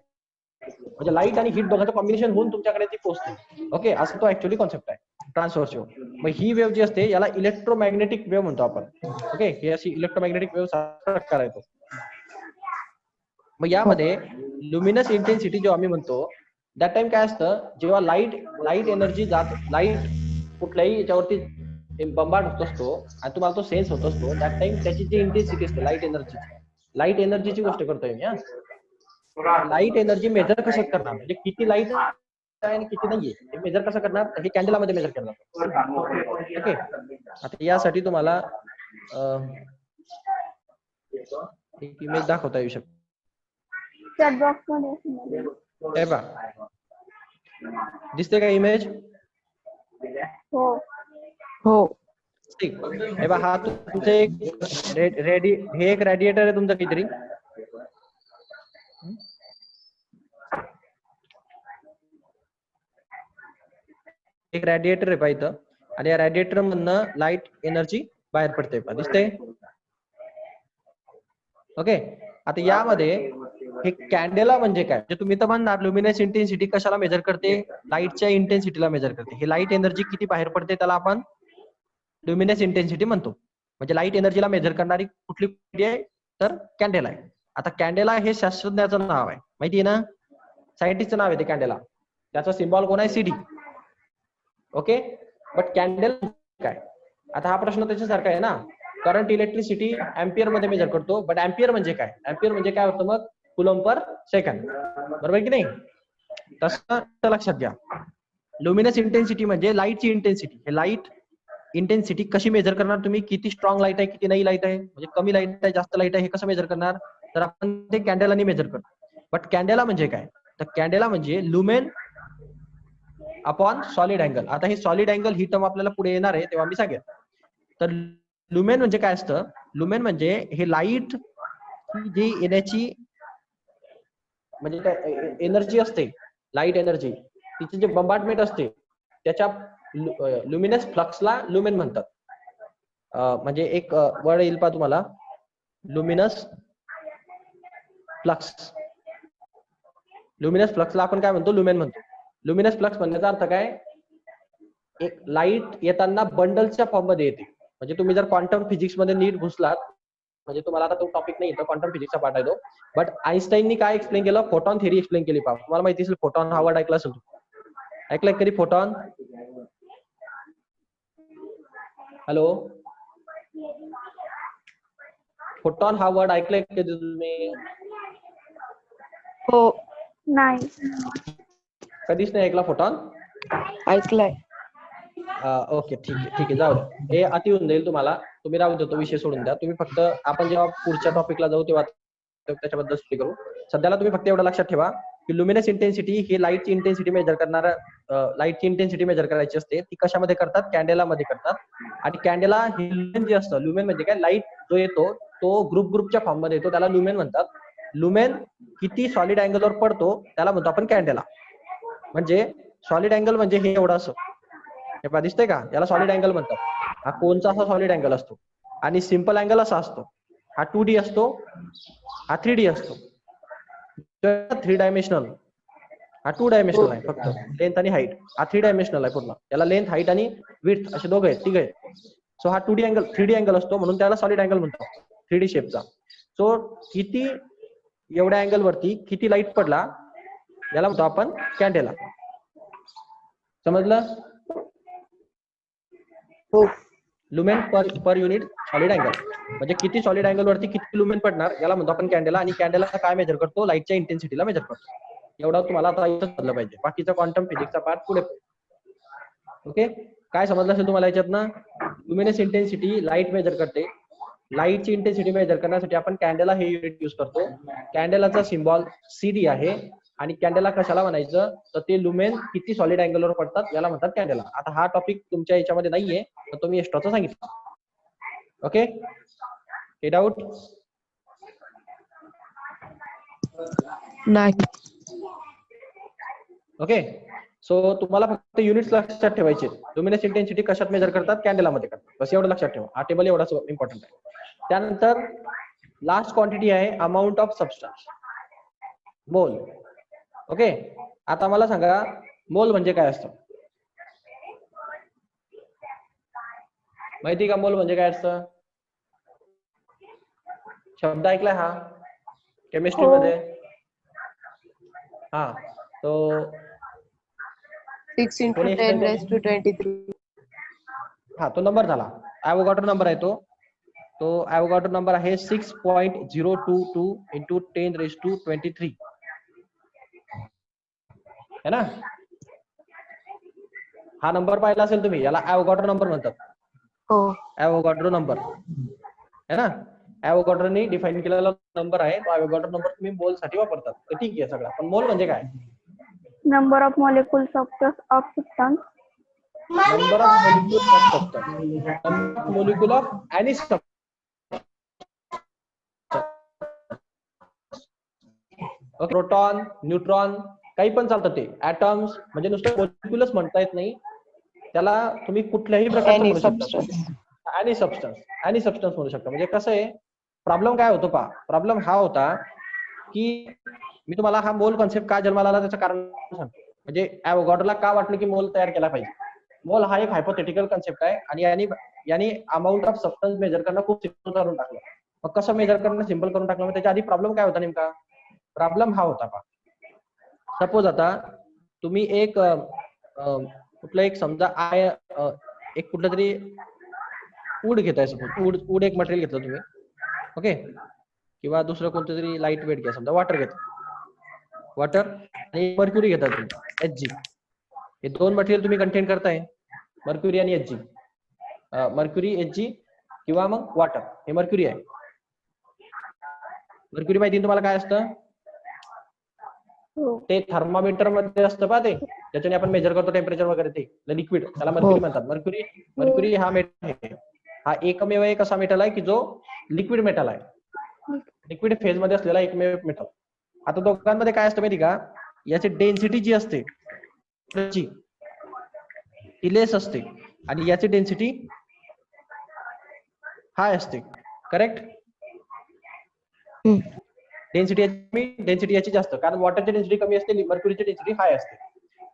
म्हणजे लाईट आणि हीट दोघांचं कॉम्बिनेशन होऊन तुमच्याकडे ती पोहोचते. ओके, असं तो ऍक्च्युअली कॉन्सेप्ट आहे ट्रान्सव्हर्स वेव्ह. मग ही वेव्ह जी असते याला इलेक्ट्रोमॅग्नेटिक वेव्ह म्हणतो आपण. ओके, ही अशी इलेक्ट्रोमॅग्नेटिक वेव्ह प्रकार आहे तो. मग यामध्ये लुमिनस इंटेन्सिटी जेव्हा आम्ही म्हणतो त्या टाइम काय असतं, जेव्हा लाईट एनर्जी जात, लाईट कुठल्याही याच्यावरती बंबार्ड होत असतो आणि तुम्हाला तो सेन्स होत असतो, त्या टाइम त्याची जी इंटेन्सिटी असते लाईट एनर्जीची गोष्ट करतोय मी. लाईट एनर्जी मेजर कसं करणार, म्हणजे किती लाईट आहे आणि किती नाहीये हे मेजर कसं करणार? हे कॅन्डेलामध्ये मेजर करणार. ओके, आता यासाठी तुम्हाला एक इमेज दाखवता येऊ शकते. चॅट बॉक्स मध्ये. हे पहा, दिसते का इमेज? हो. हो. ठीक. हे पहा, हा तुमचं एक हे एक रेडिएटर आहे तुमचं काहीतरी. एक रेडिएटर आहे पहा इथं, आणि या रेडिएटर मधनं लाईट एनर्जी बाहेर पडते पहा, दिसते? ओके, आता यामध्ये हे कॅन्डेला म्हणजे काय? म्हणजे तुम्ही तर म्हणणार लुमिनस इंटेन्सिटी कशाला मेजर करते? लाईटच्या इंटेन्सिटीला मेजर करते. हे लाईट एनर्जी किती बाहेर पडते त्याला आपण लुमिनस इंटेन्सिटी म्हणतो. म्हणजे लाईट एनर्जीला मेजर करणारी कुठली आहे तर कॅन्डेला आहे. आता कॅन्डेला हे शास्त्रज्ञाचं नाव आहे, माहिती आहे ना? सायंटिस्टचं नाव आहे ते कॅन्डेला. त्याचा सिम्बॉल कोण आहे? CD. ओके, बट कॅन्डेल काय? आता हा प्रश्न त्याच्यासारखा आहे ना. करंट इलेक्ट्रिसिटी अँपियर मध्ये मेजर करतो, बट अँपियर म्हणजे काय? अँपियर म्हणजे काय होतं मग? कुलम पर सेकंड, बरोबर की नाही? तसं लक्षात घ्या, लुमिनस इंटेन्सिटी म्हणजे लाईटची इंटेन्सिटी. हे लाईट इंटेन्सिटी कशी मेजर करणार तुम्ही? किती स्ट्रॉंग लाईट आहे, किती नाही लाईट आहे, म्हणजे कमी लाईट आहे, जास्त लाईट आहे, हे कसं मेजर करणार? तर आपण ते कॅन्डेलाने मेजर करतो. बट कॅन्डेला म्हणजे काय? तर कॅन्डेला म्हणजे लुमेन अपॉन सॉलिड अँगल. आता हे सॉलिड अँगल ही टर्म आपल्याला पुढे येणार आहे तेव्हा मी सांगेन. तर लुमेन म्हणजे काय असतं? लुमेन म्हणजे हे लाईट जी येण्याची म्हणजे काय एनर्जी असते, लाईट एनर्जी, तिची जे बंबार्डमेंट असते त्याच्या लुमिनस फ्लक्सला लुमेन म्हणतात. म्हणजे एक वर्ड येईल पहा तुम्हाला, लुमिनस फ्लक्स. लुमिनस फ्लक्सला आपण काय म्हणतो? लुमेन म्हणतो. लुमिनस फ्लक्स म्हणण्याचा अर्थ काय? एक लाईट येताना बंडलच्या फॉर्म मध्ये येते. म्हणजे तुम्ही जर क्वांटम फिजिक्स मध्ये नीट घुसलात म्हणजे तुम्हाला आता तो टॉपिक नाही, तो क्वांटम फिजिक्सचा पार्ट आहे तो. बट आईन्स्टाईननी काय एक्सप्लेन केलं, फोटॉन थिअरी एक्सप्लेन केली. पहा तुम्हाला माहिती असेल फोटॉन हा वर्ड ऐकला असेल, ऐकलाय कधी फोटॉन? हॅलो, फोटॉन हा वर्ड ऐकलाय कधी तुम्ही? हो. नाही. कधीच नाही ऐकला फोटॉन? ऐकलाय. ओके, ठीक आहे, जाऊ द्या, हे अति होऊन जाईल तुम्हाला. तुम्ही राहू द्या, तो विषय सोडून द्या. तुम्ही फक्त आपण जेव्हा पुढच्या टॉपिकला जाऊ तेव्हा त्याच्याबद्दल स्टडी करू. सध्याला तुम्ही फक्त एवढं लक्षात ठेवा की लुमिनस इंटेन्सिटी ही लाईटची इंटेन्सिटी मेजर करणारा, लाईटची इंटेन्सिटी मेजर करायची असते. ती कशामध्ये करतात? कॅन्डेलामध्ये करतात. आणि कॅन्डेला हे लुमेन जे असतं, लुमेन म्हणजे काय, लाईट जो येतो तो ग्रुपच्या फॉर्म मध्ये येतो, त्याला लुमेन म्हणतात. लुमेन किती सॉलिड अँगलवर पडतो त्याला म्हणतो आपण कॅन्डेला. म्हणजे सॉलिड अँगल म्हणजे हे एवढं असं, हे पहा दिसतंय का, याला सॉलिड अँगल म्हणतात. हा कोणचा असा सॉलिड अँगल असतो. आणि सिंपल अँगल असा असतो, हा 2D असतो, हा 3D असतो. 3 डायमेन्शनल, हा 2 डायमेन्शनल आहे फक्त, लेंथ आणि हाईट. हा 3 डायमेन्शनल आहे पूर्ण, याला लेंथ, हाईट आणि विड्थ असे दोघं आहेत, तिघ आहेत. सो हा 2D अँगल 3D अँगल असतो, म्हणून त्याला सॉलिड अँगल म्हणतो, 3D शेपचा. सो किती एवढ्या अँगल वरती किती लाईट पडला याला म्हणतो आपण कॅन्डेला. समजलं? हो. Lumen per unit solid angle, म्हणजे किती सॉलिड अँगल वरती किती लुमेन पडणार याला म्हणतो आपण कॅन्डेला. आणि कॅन्डेला काय मेजर करतो? लाईटच्या इंटेन्सिटीला मेजर करतो. एवढा तुम्हाला आता इथं समजलं पाहिजे. बाकीचा क्वांटम फिजिक्सचा पार्ट पुढे. ओके, काय समजलं असेल तुम्हाला याच्यातनं? लुमिनस इंटेन्सिटी लाईट मेजर करते. लाईटची इंटेन्सिटी मेजर करण्यासाठी आपण कॅन्डेला हे युनिट यूज करतो. कॅन्डेलाचा सिम्बॉल CD आहे. आणि कॅन्डेला कशाला म्हणायचं, तर ते लुमेन किती सॉलिड अँगलवर पडतात याला म्हणतात कॅन्डेला. आता हा टॉपिक तुमच्या याच्यामध्ये नाहीये, तर तुम्ही एक्स्ट्राचं सांगितलं. ओके, हे डाऊट? नाही. ओके, सो तुम्हाला फक्त युनिट्स लक्षात ठेवायचे. लुमिनस इंटेन्सिटी कशात मेजर करतात? कॅन्डेलामध्ये करतात. बस एवढं लक्षात ठेवा. हा टेबल एवढाच इम्पॉर्टंट आहे. त्यानंतर लास्ट क्वांटिटी आहे अमाऊंट ऑफ सबस्टन्स, मोल. ओके, आता मला सांगा मोल म्हणजे काय असतं? माहिती का मोल म्हणजे काय असतं? शब्द ऐकलाय हा केमिस्ट्री मध्ये? हा, तो 6 × कोणी explain करेल? 10⁻23. हा, तो नंबर झाला. ॲव्होगाड्रो नंबर आहे तो. तो ॲव्होगाड्रो नंबर आहे 6.022 × 10⁻23 है ना. हा नंबर पाहिला असेल तुम्ही, याला ॲव्होगाड्रो नंबर म्हणतात. हो. ॲव्होगाड्रो नंबर है ना. ॲव्होगाड्रोनी डिफाईन केलेला नंबर आहे. तो ॲव्होगाड्रो नंबर तुम्ही मोल साठी वापरतात. तर ठीक आहे सगळं. पण मोल म्हणजे काय? Number of molecules of substance. Number of molecule of substance. Number of molecule of any substance. Proton, neutron काही पण चालतं ते. ऍटम्स म्हणजे नुसतं मॉलिक्युलच म्हणता येत नाही, त्याला तुम्ही कुठल्याही प्रकारचं Any म्हणू शकता. substance. एनी सबस्टन्स म्हणू शकता. म्हणजे कसं आहे, प्रॉब्लेम काय होतो पहा. प्रॉब्लेम हा होता की मी तुम्हाला हा मोल कॉन्सेप्ट का जन्माला आला त्याचं कारण सांगतो. म्हणजे ॲव्होगाड्रोला का वाटलं की मोल तयार केला पाहिजे. मोल हा एक हायपोथेटिकल कॉन्सेप्ट आहे आणि याने अमाऊंट ऑफ सबस्टन्स मेजर करणं खूप सिंपल करून टाकलं. मग कसं मेजर करणं सिंपल करून टाकलं? मग त्याच्या आधी प्रॉब्लेम काय होता नेमका? प्रॉब्लेम हा होता पहा. सपोज आता तुम्ही एक कुठलं एक समजा एक कुठलं तरी वूड घेताय. सपोज वूड एक मटेरियल घेतलं तुम्ही, ओके, किंवा दुसरं कोणतं तरी लाईट वेट घ्या, समजा वॉटर घेतलं, वॉटर आणि मर्क्युरी घेता तुम्ही, Hg. हे दोन मटेरियल तुम्ही कंटेन करताय, मर्क्युरी आणि Hg. मर्क्युरी, Hg किंवा मग वॉटर. हे मर्क्युरी आहे. मर्क्युरी माहिती तुम्हाला काय असतं? ते थर्मामीटर मध्ये असतं पहा, ते ज्याच्याने आपण मेजर करतो टेम्परेचर वगैरे, ते लिक्विड, त्याला मर्क्युरी म्हणतात. मर्क्युरी हा मेटल आहे. हा एकमेव एक असा मेटल आहे की जो लिक्विड मेटल आहे, लिक्विड फेज मध्ये असलेला एकमेव मेटल. आता दोघांमध्ये काय असतं माहिती का? याची डेन्सिटी जी असते ती लेस असते आणि याची डेन्सिटी हाय असते. करेक्ट? डेन्सिटी याची जास्त, कारण वॉटरची डेन्सिटी कमी असते, मर्क्युरीची डेन्सिटी हाय असते.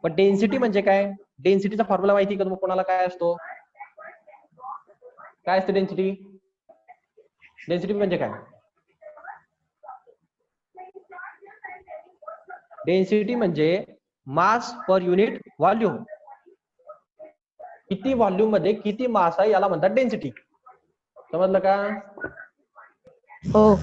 पण डेन्सिटी म्हणजे काय? डेन्सिटीचा फॉर्म्युला माहिती का तुम्हाला? कोणाला काय असतो? काय असते डेन्सिटी? डेन्सिटी म्हणजे काय? डेन्सिटी म्हणजे मास पर युनिट व्हॉल्यूम. किती व्हॉल्यूम मध्ये किती मास आहे याला म्हणतात डेन्सिटी. समजलं का? हो.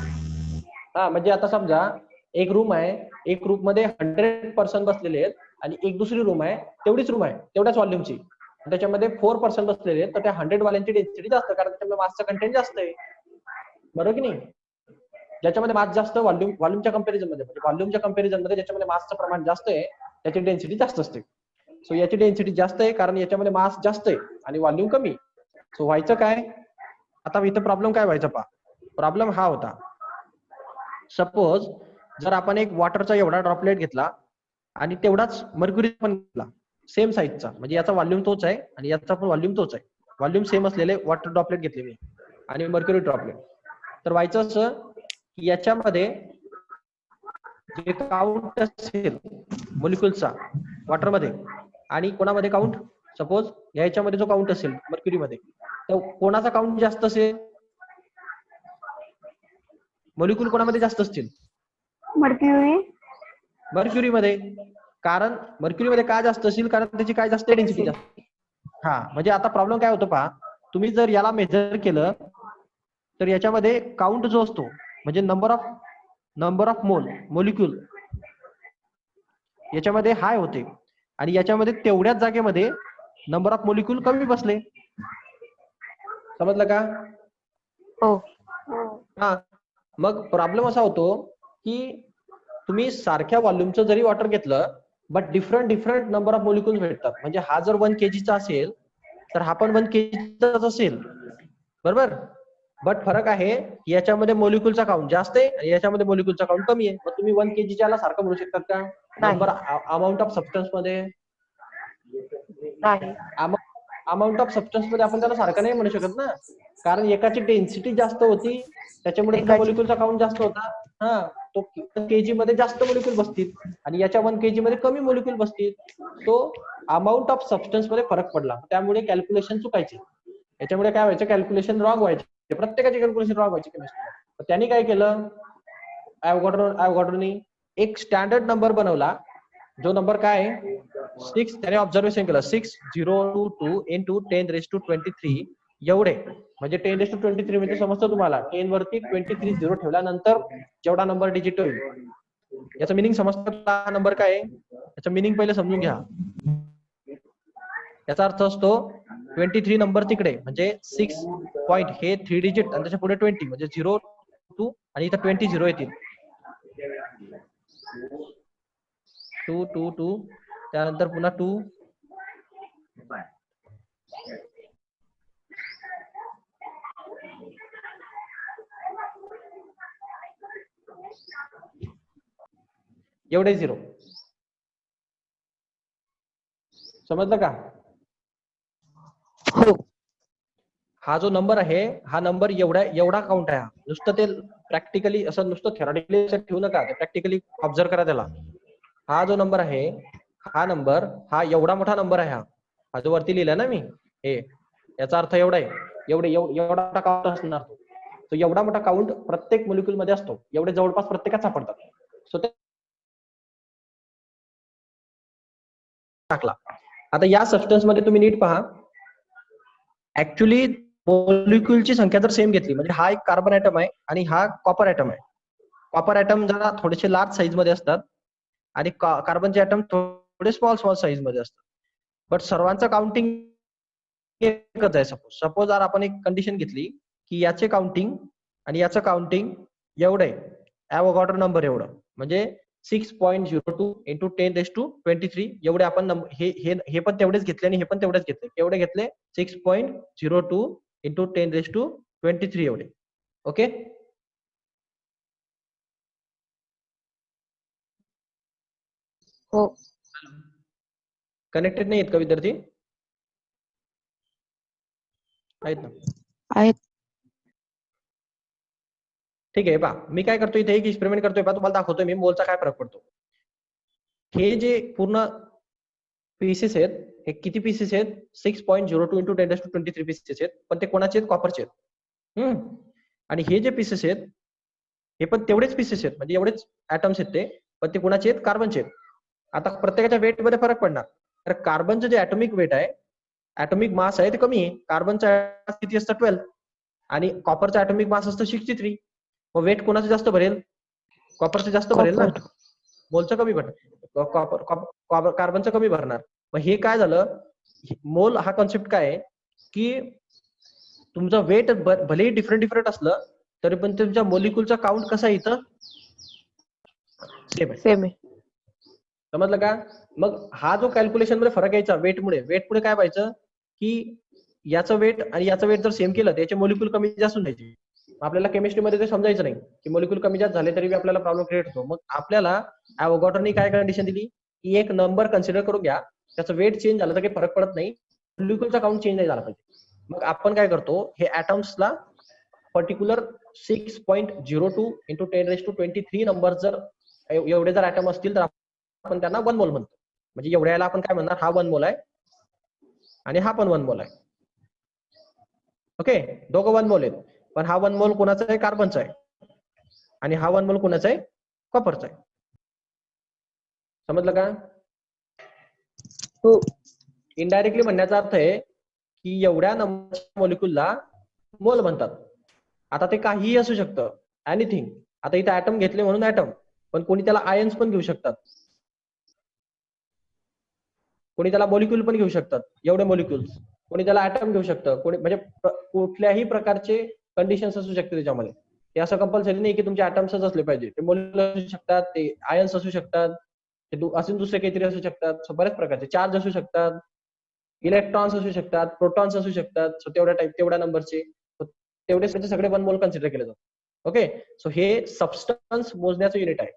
हा, म्हणजे आता समजा एक रूम आहे, एक रूम मध्ये 100 पर्सन बसलेले आहेत आणि एक दुसरी रूम आहे, तेवढीच रूम आहे, तेवढ्याच व्हॉल्यूमची, त्याच्यामध्ये 4 पर्सन बसलेले आहेत, तर त्या 100 वाल्यांची डेन्सिटी जास्त, कारण त्याच्यामध्ये मासचं कंटेंट जास्त आहे. बरोबर की नाही? ज्याच्यामध्ये मास जास्त व्हॉल्यूमच्या कंपॅरिझन मध्ये, म्हणजे व्हॉल्यूमच्या कंपॅरिझन मध्ये ज्याच्यामध्ये मासचं प्रमाण जास्त आहे त्याची डेन्सिटी जास्त असते. सो याची डेन्सिटी जास्त आहे कारण याच्यामध्ये मास जास्त आहे आणि व्हॉल्यूम कमी. सो व्हायचं काय? आता इथं प्रॉब्लेम काय व्हायचा पहा. प्रॉब्लेम हा होता, सपोज जर आपण एक वॉटरचा एवढा ड्रॉपलेट घेतला आणि तेवढाच मर्क्युरी पण घेतला सेम साईजचा, म्हणजे याचा व्हॉल्यूम तोच आहे आणि याचा पण व्हॉल्यूम तोच आहे, व्हॉल्यूम सेम असलेले वॉटर ड्रॉपलेट घेतले मी आणि मर्क्युरी ड्रॉपलेट, तर व्हायचं असं की याच्यामध्ये जे काउंट असेल मॉलिक्युलचा वॉटरमध्ये आणि कोणामध्ये काउंट, सपोज याच्यामध्ये जो काउंट असेल मर्क्युरीमध्ये, तर कोणाचा काउंट जास्त असेल? मॉलिक्युल कोणामध्ये जास्त असतील? मर्क्युरी. मर्क्युरीमध्ये. कारण मर्क्युरीमध्ये काय जास्त असेल? कारण त्याची काय जास्त डेन्सिटी जास्त. हा, म्हणजे आता प्रॉब्लेम काय होतो पहा, तुम्ही जर याला मेजर केलं तर याच्यामध्ये काउंट जो असतो म्हणजे नंबर ऑफ मोलिक्युल याच्यामध्ये हाय होते आणि याच्यामध्ये तेवढ्याच जागेमध्ये नंबर ऑफ मोलिक्युल कमी बसले. समजलं का? हो. हा, मग प्रॉब्लेम असा होतो की तुम्ही सारख्या व्हॉल्यूमचं जरी वॉटर घेतलं but different number of molecules भेटतात. म्हणजे हा जर 1 kg असेल तर हा पण 1 kg असेल, बरोबर? बट फरक आहे याच्यामध्ये मोलिक्युलचा काउंट जास्त आहे आणि याच्यामध्ये मोलिक्युलचा काउंट कमी आहे. मग तुम्ही 1 kg ला सारखं म्हणू शकतात का? नंबर अमाऊंट ऑफ सबस्टन्स मध्ये नाही. अमाऊंट ऑफ सबस्टन्स मध्ये आपण त्याला सारखं नाही म्हणू शकत ना, कारण एकाची डेन्सिटी जास्त होती त्याच्यामुळे त्याचा मोलिक्युलचा काउंट जास्त होता. हा, तो केजी मध्ये जास्त मोलिक्युल बसतील आणि याच्या 1 kg मध्ये कमी मोलिक्युल बसतील. तो अमाऊंट ऑफ सबस्टन्स मध्ये फरक पडला, त्यामुळे कॅल्क्युलेशन चुकायचे. याच्यामुळे काय व्हायचं? कॅल्क्युलेशन रॉंग व्हायचे, प्रत्येकाची कॅल्क्युलेशन रॉंग व्हायची केमिस्ट्रीमध्ये. त्यांनी काय केलं, ॲव्होगाड्रोनी एक स्टँडर्ड नंबर बनवला, जो नंबर काय आहे 6. त्याने ऑब्झर्वेशन केलं 6022 into 10⁻23 एवढे, म्हणजे 10⁻23 म्हणजे समजतं तुम्हाला, 10 वरती 23 झिरो ठेवल्यानंतर जेवढा नंबर डिजिट होईल, याचं मिनिंग समजतं? हा नंबर काय आहे याचं मिनिंग पहिले समजून घ्या. याचा अर्थ असतो 23 नंबर तिकडे, म्हणजे 6 पॉइंट हे 3 डिजिट आणि त्याच्या पुढे 20 म्हणजे 0 2 आणि इथं 20 झिरो येतील, 2 2 2 त्यानंतर पुन्हा 2 एवढे 0. समजलं का? हो. हा जो नंबर आहे हा नंबर एवढा काउंट आहे. नुसतं ते प्रॅक्टिकली असं नुसतं थेरॉटिकली ठेवू नका, प्रॅक्टिकली ऑब्झर्व करा त्याला. हा जो नंबर आहे हा नंबर हा एवढा मोठा नंबर आहे, हा जो वरती लिहिला ना मी हे, याचा अर्थ एवढा आहे, एवढा मोठा काउंट असणार. तो एवढा मोठा काउंट प्रत्येक मोलिक्युल मध्ये असतो, एवढे जवळपास प्रत्येकात सापडतात. सो टाकला. आता या सबस्टन्स मध्ये तुम्ही नीट पहा, ऍक्च्युली मोलिक्युलची संख्या जर सेम घेतली, म्हणजे हा एक कार्बन ऍटम आहे आणि हा कॉपर ऍटम आहे. कॉपर ऍटम जरा थोडेसे लार्ज साईज मध्ये असतात आणि कार्बनचे ऍटम थोडे स्मॉल साईज मध्ये असतात. बट सर्वांचं काउंटिंग एकच आहे. सपोज जर आपण एक कंडिशन घेतली की याचे काउंटिंग आणि याचं काउंटिंग एवढं आहे, ॲव्होगाड्रो नंबर एवढं, म्हणजे 6.02 into 10⁻23 एवढे आपण हे पण तेवढेच घेतले आणि हे पण तेवढेच घेतले. एवढे घेतले 6.02 into 10⁻23 एवढे. ओके, हो. कनेक्टेड नाही आहेत का विद्यार्थी? आहेत ना? आहेत. ठीक आहे. पहा मी काय करतोय, इथे एक एक्सपेरिमेंट करतोय, पहा तुम्हाला दाखवतोय मी मोलचा काय फरक पडतो. हे जे पूर्ण पीसेस आहेत, हे किती पीसेस आहेत? 6.02 into 10⁻23 पीसेस आहेत, पण ते कोणाचे आहेत? कॉपरचे आहेत. आणि हे जे पीसेस आहेत हे पण तेवढेच पीसेस आहेत, म्हणजे एवढेच ऍटम्स आहेत ते, पण ते कुणाचे आहेत? कार्बनचे आहेत. आता प्रत्येकाच्या वेट मध्ये फरक पडणार. तर कार्बनचं जे ऍटॉमिक वेट आहे, ऍटॉमिक मास आहे ते कमी आहे. कार्बनचा किती असतं? 12 आणि कॉपरचा ऍटॉमिक मास असतं 63. मग वेट कोणाचं जास्त भरेल? कॉपरचं जास्त भरेल ना, कॉपर. मोलचं कमी भरणार, कार्बनचं कमी भरणार. मग हे काय झालं? मोल हा कॉन्सेप्ट काय आहे की तुमचं वेट भलेही डिफरंट असलं तरी पण तुमच्या मोलिक्युलचा काउंट कसा आहे इथं? सेम आहे. सेम आहे. समजलं का? मग हा जो कॅल्क्युलेशन मध्ये फरक यायचा वेटमुळे काय व्हायचं की याचं वेट आणि याचं वेट जर सेम केलं तर याचे मोलिक्युल कमी जास्त व्हायचे. आपल्याला केमिस्ट्रीमध्ये ते समजायचं नाही की मोलिक्युल कमी जास्त झाले तरी आपल्याला प्रॉब्लेम क्रिएट होतो. मग आपल्याला ॲव्होगाड्रोनी काय कंडिशन दिली की एक नंबर कन्सिडर करून घ्या, त्याचं वेट चेंज झालं तर काही फरक पडत नाही, मोलिक्युलचा काउंट चेंज नाही झाला पाहिजे. मग आपण काय करतो, हे ऍटम्सला पर्टिक्युलर 6.02 इंटू 10⁻23 नंबर जर एवढे जर ऍटम असतील तर आपण त्यांना 1 मोल म्हणतो. म्हणजे एवढ्याला आपण काय म्हणणार, हा 1 मोल आहे आणि हा पण 1 मोल आहे. ओके, दोघं 1 मोल आहेत, पण हा 1 मोल कोणाचा आहे? कार्बनचा आहे. आणि हा 1 मोल कोणाचा आहे? कॉपरचा आहे. समजलं का? हो. इनडायरेक्टली म्हणण्याचा अर्थ आहे की एवढ्या नंबरच्या मॉलिक्युलला मोल म्हणतात. आता ते काहीही असू शकतं, एनिथिंग. आता इथे ऍटम घेतले म्हणून ऍटम, पण कोणी त्याला आयन्स पण घेऊ शकतात, कोणी त्याला मॉलिक्युल पण घेऊ शकतात, एवढे मॉलिक्युल्स. कोणी त्याला ऍटम घेऊ शकतं, कोणी म्हणजे कुठल्याही प्रकारचे कंडिशन्स असू शकते त्याच्यामध्ये. ते असं कंपल्सरी नाही की तुमचे ऍटम्सच असले पाहिजे, ते मॉलिक्युल असू शकतात, ते आयन्स असू शकतात, ते अजून दुसरे काहीतरी असू शकतात. सो बऱ्याच प्रकारचे चार्ज असू शकतात, इलेक्ट्रॉन्स असू शकतात, प्रोटॉन्स असू शकतात. सो तेवढ्या टाईप, तेवढ्या नंबरचे, तेवढे सगळे 1 मोल कन्सिडर केले जातात. ओके, सो हे सबस्टन्स मोजण्याचं युनिट आहे.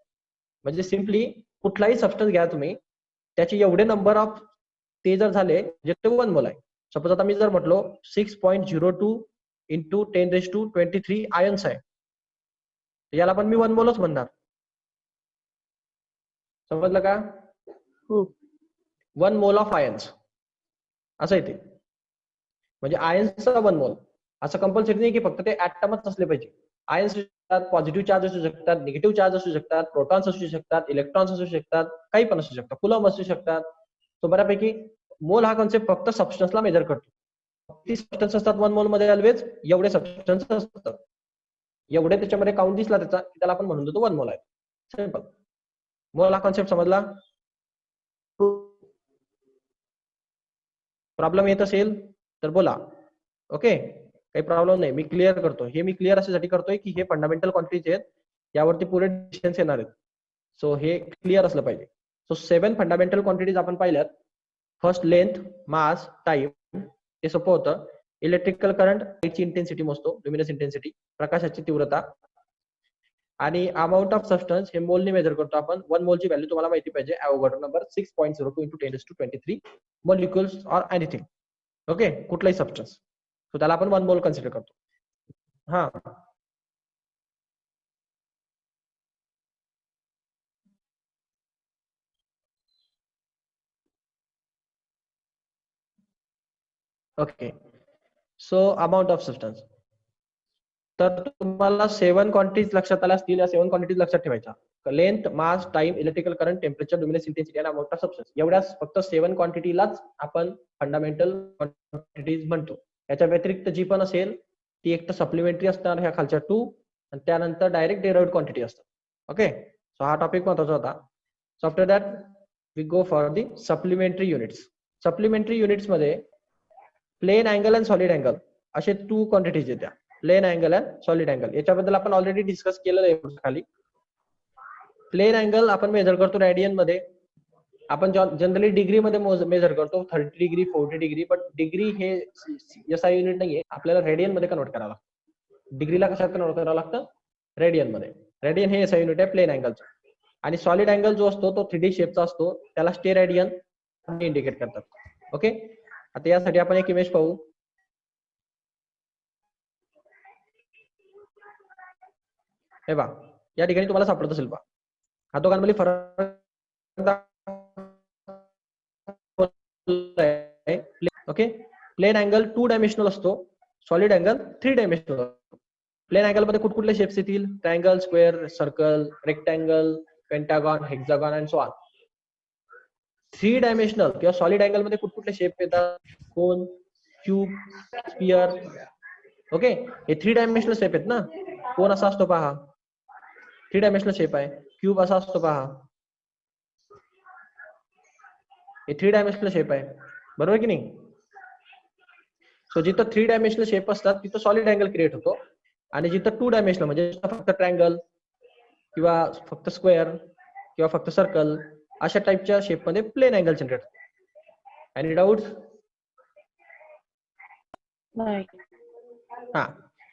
म्हणजे सिम्पली कुठलाही सबस्टन्स घ्या तुम्ही, त्याचे एवढे नंबर ऑफ ते जर झाले जे ते 1 मोल आहे. सपोज आता मी जर म्हटलो 6.02 इंटू 10⁻23 आयन्स आहे, याला पण मी 1 मोलच म्हणणार. समजलं का? हो. 1 मोल ऑफ आयन्स असं आहे ते. म्हणजे आयन्सचा 1 मोल. असं कंपल्सरी नाही की फक्त ते ऍटमच असले पाहिजे. आयन्स पॉझिटिव्ह चार्ज असू शकतात, निगेटिव्ह चार्ज असू शकतात, प्रोटॉन्स असू शकतात, इलेक्ट्रॉन्स असू शकतात, काही पण असू शकतात, कुलम असू शकतात. तो बऱ्यापैकी मोल हा कॉन्सेप्ट फक्त सबस्टन्सला मेजर करतो. ती सबस्टन्स असतात 1 मोल मध्ये ऑलवेज, एवढे सबस्टन्स असतात. एवढे त्याच्यामध्ये काउंट दिसला त्याला आपण म्हणून देतो 1 मोल आहे. सिंपल. मोल हा कॉन्सेप्ट समजला? प्रॉब्लेम येत असेल तर बोला. ओके, काही प्रॉब्लेम नाही, मी क्लिअर करतो. हे मी क्लिअर अशासाठी करतोय की हे फंडामेंटल क्वांटिटीज आहेत, यावरती पुरे डिस्कशन्स येणार आहेत. सो हे क्लिअर असलं पाहिजे. सो 7 फंडामेंटल क्वांटिटीज आपण पाहिल्यात. First length, mass, time. हे सोपं होतं. इलेक्ट्रिकल करंट, लाईटची इंटेन्सिटी मोजतो, लुमिनस इंटेन्सिटी, प्रकाशाची तीव्रता. आणि अमाऊंट ऑफ सबस्टन्स हे मोलने मेजर करतो आपण. 1 मोलची व्हॅल्यू तुम्हाला माहिती पाहिजे, Avogadro number 6.02 into 10⁻23 molecules or anything. Okay, कुठलाही सबस्टन्स. सो त्याला आपण 1 मोल कन्सिडर करतो. हा, okay. So amount of substance, तर तुम्हाला 7 क्वांटिटीज लक्षात आल्या असतील. या 7 क्वांटिटीज लक्षात ठेवायच्या. Length, mass, time, electrical current, temperature, luminous intensity आणि अमाऊंट ऑफ सबस्टन्स. एवढ्याच फक्त 7 क्वांटिटीलाच आपण फंडामेंटल क्वांटिटीज म्हणतो. याच्या व्यतिरिक्त जी पण असेल ती एक तर सप्लिमेंटरी असणार, ह्या खालच्या 2, आणि त्यानंतर डायरेक्ट डेराइव्ड क्वांटिटी असतात. ओके, सो हा टॉपिक महत्वाचा होता. So after that we go for the supplementary units. Supplementary units मध्ये प्लेन अँगल आणि सॉलिड अँगल असे 2 क्वांटिटीज येत्या. प्लेन अँगल आणि सॉलिड अँगल, याच्याबद्दल आपण ऑलरेडी डिस्कस केलेलं आहे खाली. प्लेन अँगल आपण मेजर करतो रेडियन मध्ये. आपण जनरली डिग्री मध्ये मेजर करतो, 30 डिग्री, 40 डिग्री. पण डिग्री हे SI युनिट नाहीये, आपल्याला रेडियन मध्ये कन्वर्ट करावं लागतं. डिग्रीला कशात कन्वर्ट करावं लागतं? रेडियन मध्ये. रेडियन हे SI युनिट आहे प्लेन अँगलचं. आणि सॉलिड अँगल जो असतो तो 3D शेपचा असतो, त्याला स्टेरेडियन इंडिकेट करतात. ओके, आता यासाठी आपण एक इमेज पाहू. हे बा, या ठिकाणी तुम्हाला सापडत असेल बा, हा दोघांमध्ये फरक. ओके, प्लेन अँगल 2 डायमेन्शनल असतो, सॉलिड अँगल 3 डायमेन्शनल असतो. प्लेन अँगल मध्ये कुठकुठले शेप्स येतील? Triangle, square, circle, rectangle, pentagon, hexagon and so on. 3 dimensional किंवा सॉलिड अँगल मध्ये कुठकुठले शेप येतात? कोन, क्यूब, स्पियर. ओके, हे 3 डायमेन्शनल शेप आहेत ना. कोन असा असतो पहा, 3 डायमेन्शनल शेप आहे. क्यूब असा असतो पहा, हे 3 डायमेन्शनल शेप आहे, बरोबर की नाही? सो जिथं 3 डायमेन्शनल शेप असतात तिथं सॉलिड अँगल क्रिएट होतो, आणि जिथं 2 डायमेन्शनल म्हणजे फक्त ट्रायंगल किंवा फक्त स्क्वेअर किंवा फक्त सर्कल अशा टाइपच्या शेप मध्ये प्लेन अँगल जनरेट होतो. Any doubts? नाही. हा,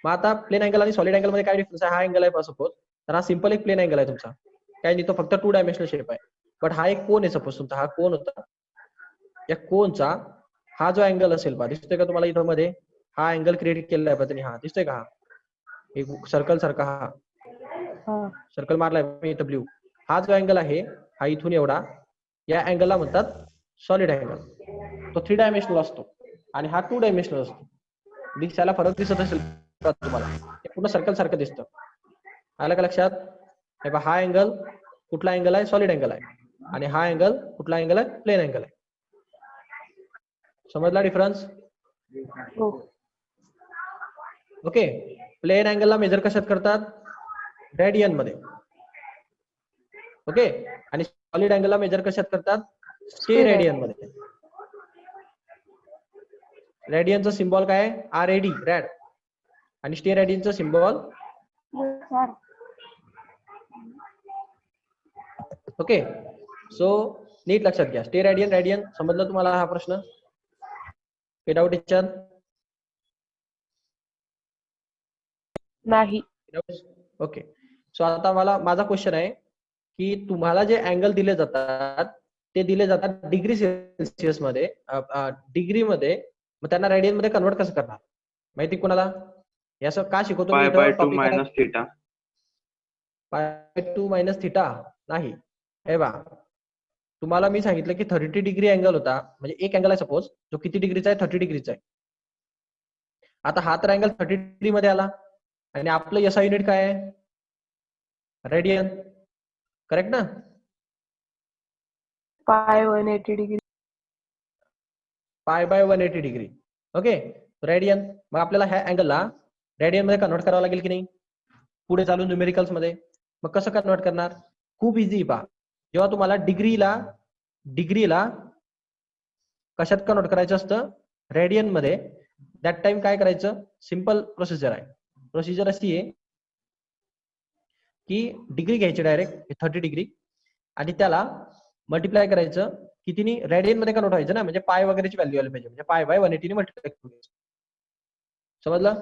मग आता प्लेन अँगल आणि सॉलिड अँगल मध्ये काय डिफरन्स आहे? हा अँगल आहे सपोज, तर हा सिंपल एक प्लेन अँगल आहे तुमचा, काय नाही, तो फक्त 2 डायमेन्शनल शेप आहे. बट हा एक कोन आहे सपोज तुमचा, हा कोन होता, या कोनचा हा जो अँगल असेल पहा, दिसतोय का तुम्हाला इथं मध्ये? हा अँगल क्रिएट केलेला आहे पहा त्यांनी, हा दिसतोय का? हा एक सर्कल सारखा, हा हा. सर्कल मारलाय मी इथं ब्ल्यू. हा जो अँगल आहे, हा इथून एवढा, या अँगलला म्हणतात सॉलिड अँगल. तो 3 डायमेन्शनल असतो आणि हा 2 डायमेन्शनल असतो. दिसायला फरक दिसत असेल का तुम्हाला? हे पूर्ण सर्कल सारखं दिसतं. आलं का लक्षात? हे पहा, हा अँगल कुठला अँगल आहे? सॉलिड अँगल आहे. आणि हा अँगल कुठला अँगल आहे? प्लेन अँगल आहे. समजला डिफरन्स? हो. ओके, प्लेन अँगलला मेजर कशात करतात? रेडियन मध्ये. ओके, आणि सॉलिड अँगलला मेजर कशात करतात? स्टे रेडियन मध्ये. रेडियनचा सिम्बॉल काय आहे? RAD, rad. आणि स्टे रेडियनचा सिम्बॉल सर. ओके. सो नीट लक्षात घ्या, स्टे रेडियन, रेडियन. समजलं तुम्हाला हा प्रश्न? काही डाऊट याच्यात? नाही. ओके. सो आता माझा क्वेश्चन आहे की तुम्हाला जे अँगल दिले जातात ते दिले जातात डिग्री सेल्सिअस मध्ये, डिग्री मध्ये, मग त्यांना रेडियन मध्ये कन्वर्ट कसं करणार माहिती कोणाला? हे असं का शिकवतो मी? पाय इथं 2 टॉपिक मायनस थिटा. पाय 2 मायनस थिटा नाही. हे बा, तुम्हाला मी सांगितलं की 30 डिग्री अँगल होता, म्हणजे एक अँगल आहे सपोज, जो किती डिग्रीचा आहे? 30 डिग्रीचा आहे. आता हा तर अँगल 30 डिग्री मध्ये आला, आणि आपलं एसआय युनिट काय आहे? रेडियन, करेक्ट ना? पाय 180 degree. Pi by 180 degree. Okay, radian. मग आपल्याला ह्या अँगलला रेडियन मध्ये कन्वर्ट करावं लागेल की नाही पुढे चालून न्यूमेरिकल्स मध्ये? मग कसं कन्वर्ट करणार? खूप इझी पहा. जेव्हा तुम्हाला डिग्रीला कशात कन्वर्ट करायचं असतं? रेडियन मध्ये. दॅट टाइम काय करायचं? सिंपल प्रोसिजर आहे. प्रोसिजर अशी आहे की डिग्री घ्यायची डायरेक्ट 30 डिग्री, आणि त्याला मल्टिप्लाय करायचं कितीनी? रेडियन मध्ये कन्वर्ट व्हायचं ना, म्हणजे पाय वगैरेची व्हॅल्यू आली पाहिजे, म्हणजे पाय बाय 180 ने मल्टिप्लाय करायचं. समजलं?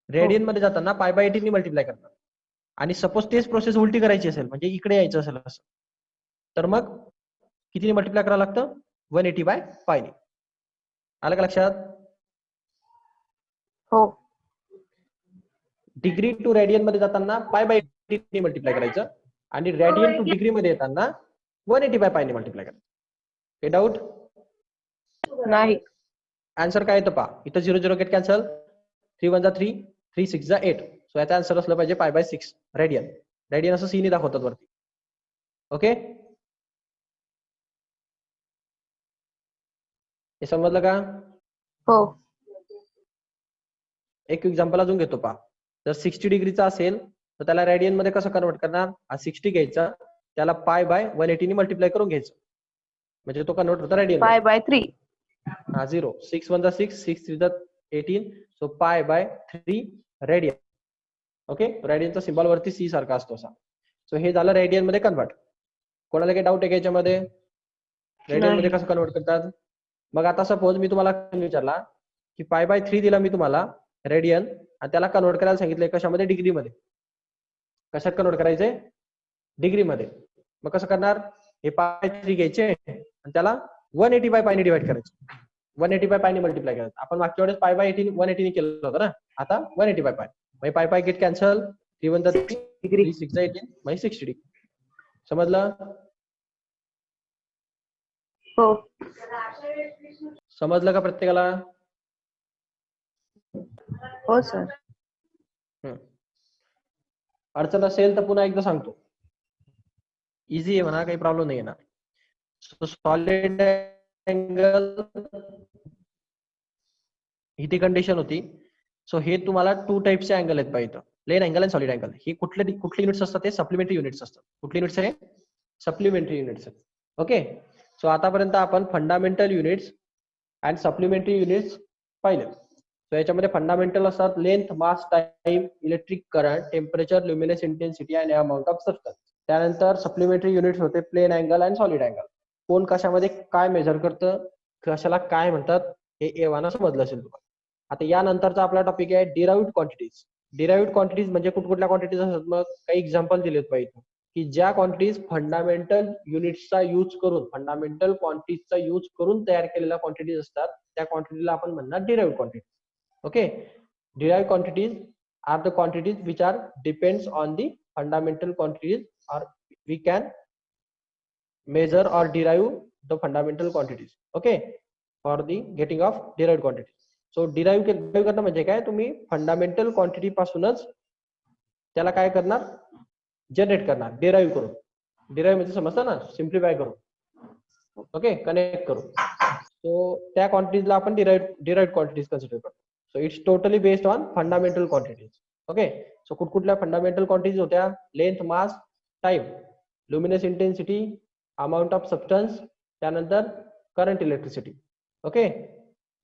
रेडियन मध्ये जाताना पाय बाय 80 ने मल्टिप्लाय करणार. आणि सपोज तेच प्रोसेस उलटी करायची असेल, म्हणजे इकडे यायचं असेल असं, तर मग कितीने मल्टिप्लाय करावं लागतं? 180 बाय पाय ने. आलं का लक्षात? हो. डिग्री टू रेडियन मध्ये जाताना पाय बाय 80 ने मल्टिप्लाय करायचं, आणि रेडियन टू डिग्री मध्ये येताना 180 बाय पाय ने मल्टिप्लाय करायचं. हे डाऊट? नाही. आन्सर काय येतं पहा, इथं 0 0 गेट कॅन्सल, 3 1 जा 3, 3 6 जा 8. सो याचा आन्सर असलं पाहिजे पाय बाय 6 रेडियन. रेडियन असं सीने दाखवतात वरती. ओके, हे समजलं का? हो. एक एक्झाम्पल अजून घेतो पहा. जर 60 डिग्रीचा असेल तर त्याला रेडियन मध्ये कसं कन्वर्ट करणार? हा 60 घ्यायचा, त्याला पाय बाय 180 ने मल्टिप्लाय करून घ्यायचं, म्हणजे तो कन्वर्ट होता रेडियन. पाय बाय 3. हा 0, 6 1 जा 6, 6 3 जा 18. So pi by 3 radian. Okay, रेडियनचा सिम्बॉल वरती सी सारखा असतो असा. सो हे झालं रेडियन मध्ये कन्वर्ट. कोणाला काही डाऊट आहे का याच्यामध्ये? रेडियन मध्ये कसं कन्वर्ट करतात? मग आता सपोज मी तुम्हाला विचारला की पाय बाय 3 दिला मी तुम्हाला रेडियन, आणि त्याला कन्वर्ट करायला सांगितलंय कशामध्ये? डिग्री मध्ये. कशात कन्वर्ट करायचंय? डिग्री मध्ये. मग कसं करणार? हे पाय 3 घ्यायचे आणि त्याला 180 बाय पाय ने डिवाइड करायचं, 180 बाय पाय ने मल्टिप्लाय करायचं. आपण मागच्या वेळेस पाय बाय 180 ने केलं होतं ना, आता 180 बाय पाय. म्हणजे पाय गेट कॅन्सल, 3 1 जा 3, 3 6 जा 18, म्हणजे 60 डिग्री. समजलं? हो. समजलं का प्रत्येकाला? हो सर. अडचण असेल तर पुन्हा एकदा सांगतो. इझी आहे म्हणा, काही प्रॉब्लेम नाही येणार. सो सॉलिड अँगल ही ती कंडिशन होती. सो हे तुम्हाला 2 टाइपचे अँगल आहेत पाहिजे, प्लेन अँगल आणि सॉलिड अँगल. ही कुठले युनिट्स असतात ते सप्लिमेंटरी युनिट्स असतात. कुठली युनिट्स आहे? Supplementary units. ओके. सो आतापर्यंत आपण fundamental units and supplementary units पाहिले. सो याच्यामध्ये फंडामेंटल असतात length, mass, time, electric current, temperature, luminous intensity आणि अमाऊंट ऑफ सबस्टन्स. त्यानंतर सप्लिमेंटरी युनिट्स होते प्लेन अँगल आणि सॉलिड अँगल. कोण कशामध्ये काय मेजर करतं, कशाला काय म्हणतात हे एव्हाना समजलं असेल तुम्हाला. आता यानंतरचा आपला टॉपिक आहे डिराइव्ड क्वांटिटीज. डिराइव्ड क्वांटिटीज म्हणजे कुठल्या क्वांटिटीज असतात, मग काही एक्झाम्पल दिलेत पाहिजे की ज्या क्वांटिटीज फंडामेंटल युनिट्सचा यूज करून, फंडामेंटल क्वांटिटीजचा यूज करून तयार केलेल्या क्वांटिटीज असतात, त्या क्वांटिटीला आपण म्हणणार derived quantity. Okay, derived quantities are the quantities which are depends on the fundamental quantities, or we can measure or derive the fundamental quantities. Okay, for the getting of derived quantities. So derive करणं म्हणजे काय, तुम्ही फंडामेंटल क्वांटिटी पासूनच त्याला काय करणार, जनरेट करणार, डिराइव्ह करून. डिराइव्ह म्हणजे समजतं ना, सिम्प्लिफाय करून. ओके, कनेक्ट करून. सो त्या क्वांटिटीजला आपण डिराइव्ड क्वांटिटीज कन्सिडर करतो. So it's totally based on fundamental quantities. Okay, so कुठल्या फंडामेंटल क्वांटिटीज होत्या? Length, mass, time, luminous intensity, amount of substance, त्यानंतर करंट, इलेक्ट्रिसिटी. ओके,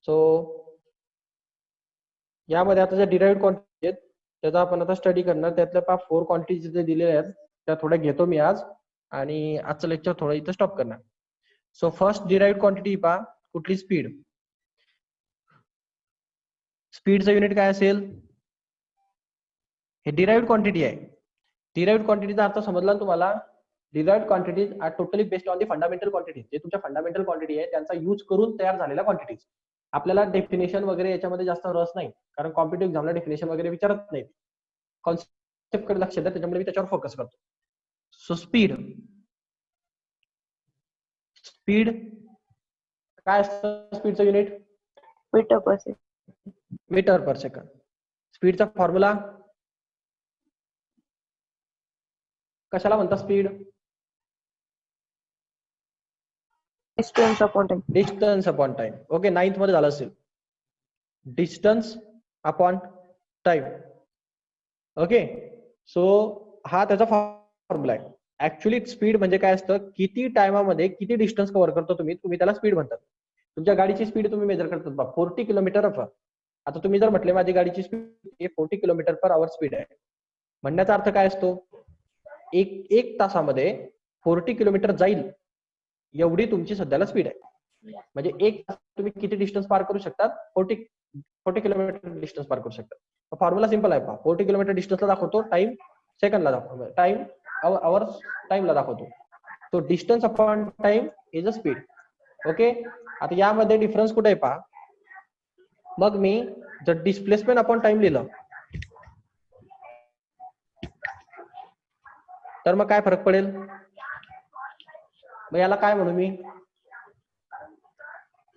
सो यामध्ये आता ज्या डिराइव्ड क्वांटिटी आहेत त्याचा आपण आता स्टडी करणार. त्यातल्या 4 क्वांटिटीज जे दिलेल्या आहेत त्या थोड्या घेतो मी आज, आणि आजचं लेक्चर थोडं इथं स्टॉप करणार. सो फर्स्ट डिराइव्ड क्वांटिटी पहा, कुठली? स्पीड. स्पीडचं युनिट काय असेल? हे डिराइव्ड क्वांटिटी आहे. डिराइव्ड क्वांटिटीचा अर्थ समजला तुम्हाला? Derived quantities are totally based on the fundamental quantities. जे तुमच्या फंडामेंटल क्वांटिटी आहे त्यांचा यूज करून तयार झालेल्या क्वांटिटीज. आपल्याला डेफिनेशन वगैरे याच्यामध्ये जास्त रस नाही, कारण कॉम्पिटिटिव्ह एक्झामला डेफिनेशन वगैरे विचारत नाही. कॉन्सेप्ट कडे लक्ष द्या, त्याच्यामुळे मी त्याच्यावर फोकस करतो. So speed. स्पीड काय असतं? स्पीडचं युनिट मीटर पर सेकंड. मीटर पर सेकंड. स्पीडचा फॉर्म्युला कशाला म्हणतात? Speed. Distance upon time. Distance upon time. Okay, 9th मध्ये झालं असेल. Distance upon time. Okay, so हा त्याचा फॉर्म्युला आहे. ऍक्च्युली स्पीड म्हणजे काय असतं? किती टायमामध्ये किती डिस्टन्स कव्हर करतो तुम्ही त्याला स्पीड म्हणतात. तुमच्या गाडीची स्पीड तुम्ही मेजर करतात 40 किलोमीटर पर. आता तुम्ही जर म्हटले माझी गाडीची speed 40 kilometre per hour speed आहे, म्हणण्याचा अर्थ काय असतो? एक तासामध्ये 40 किलोमीटर जाईल एवढी तुमची सध्याला स्पीड आहे. म्हणजे एक तास तुम्ही किती डिस्टन्स पार करू शकतात? 40 किलोमीटर डिस्टन्स पार करू शकतात. फॉर्म्युला सिंपल आहे पहा. 40 किलोमीटर डिस्टन्सला दाखवतो, टाइम सेकंडला दाखवतो, टाइम आवर्स टाइमला दाखवतो. तो distance upon time is a speed. Okay, आता यामध्ये डिफरन्स कुठे आहे पहा. मग मी जर डिस्प्लेसमेंट अपॉन टाइम लिहिलं तर मग काय फरक पडेल? मग याला काय म्हणू मी?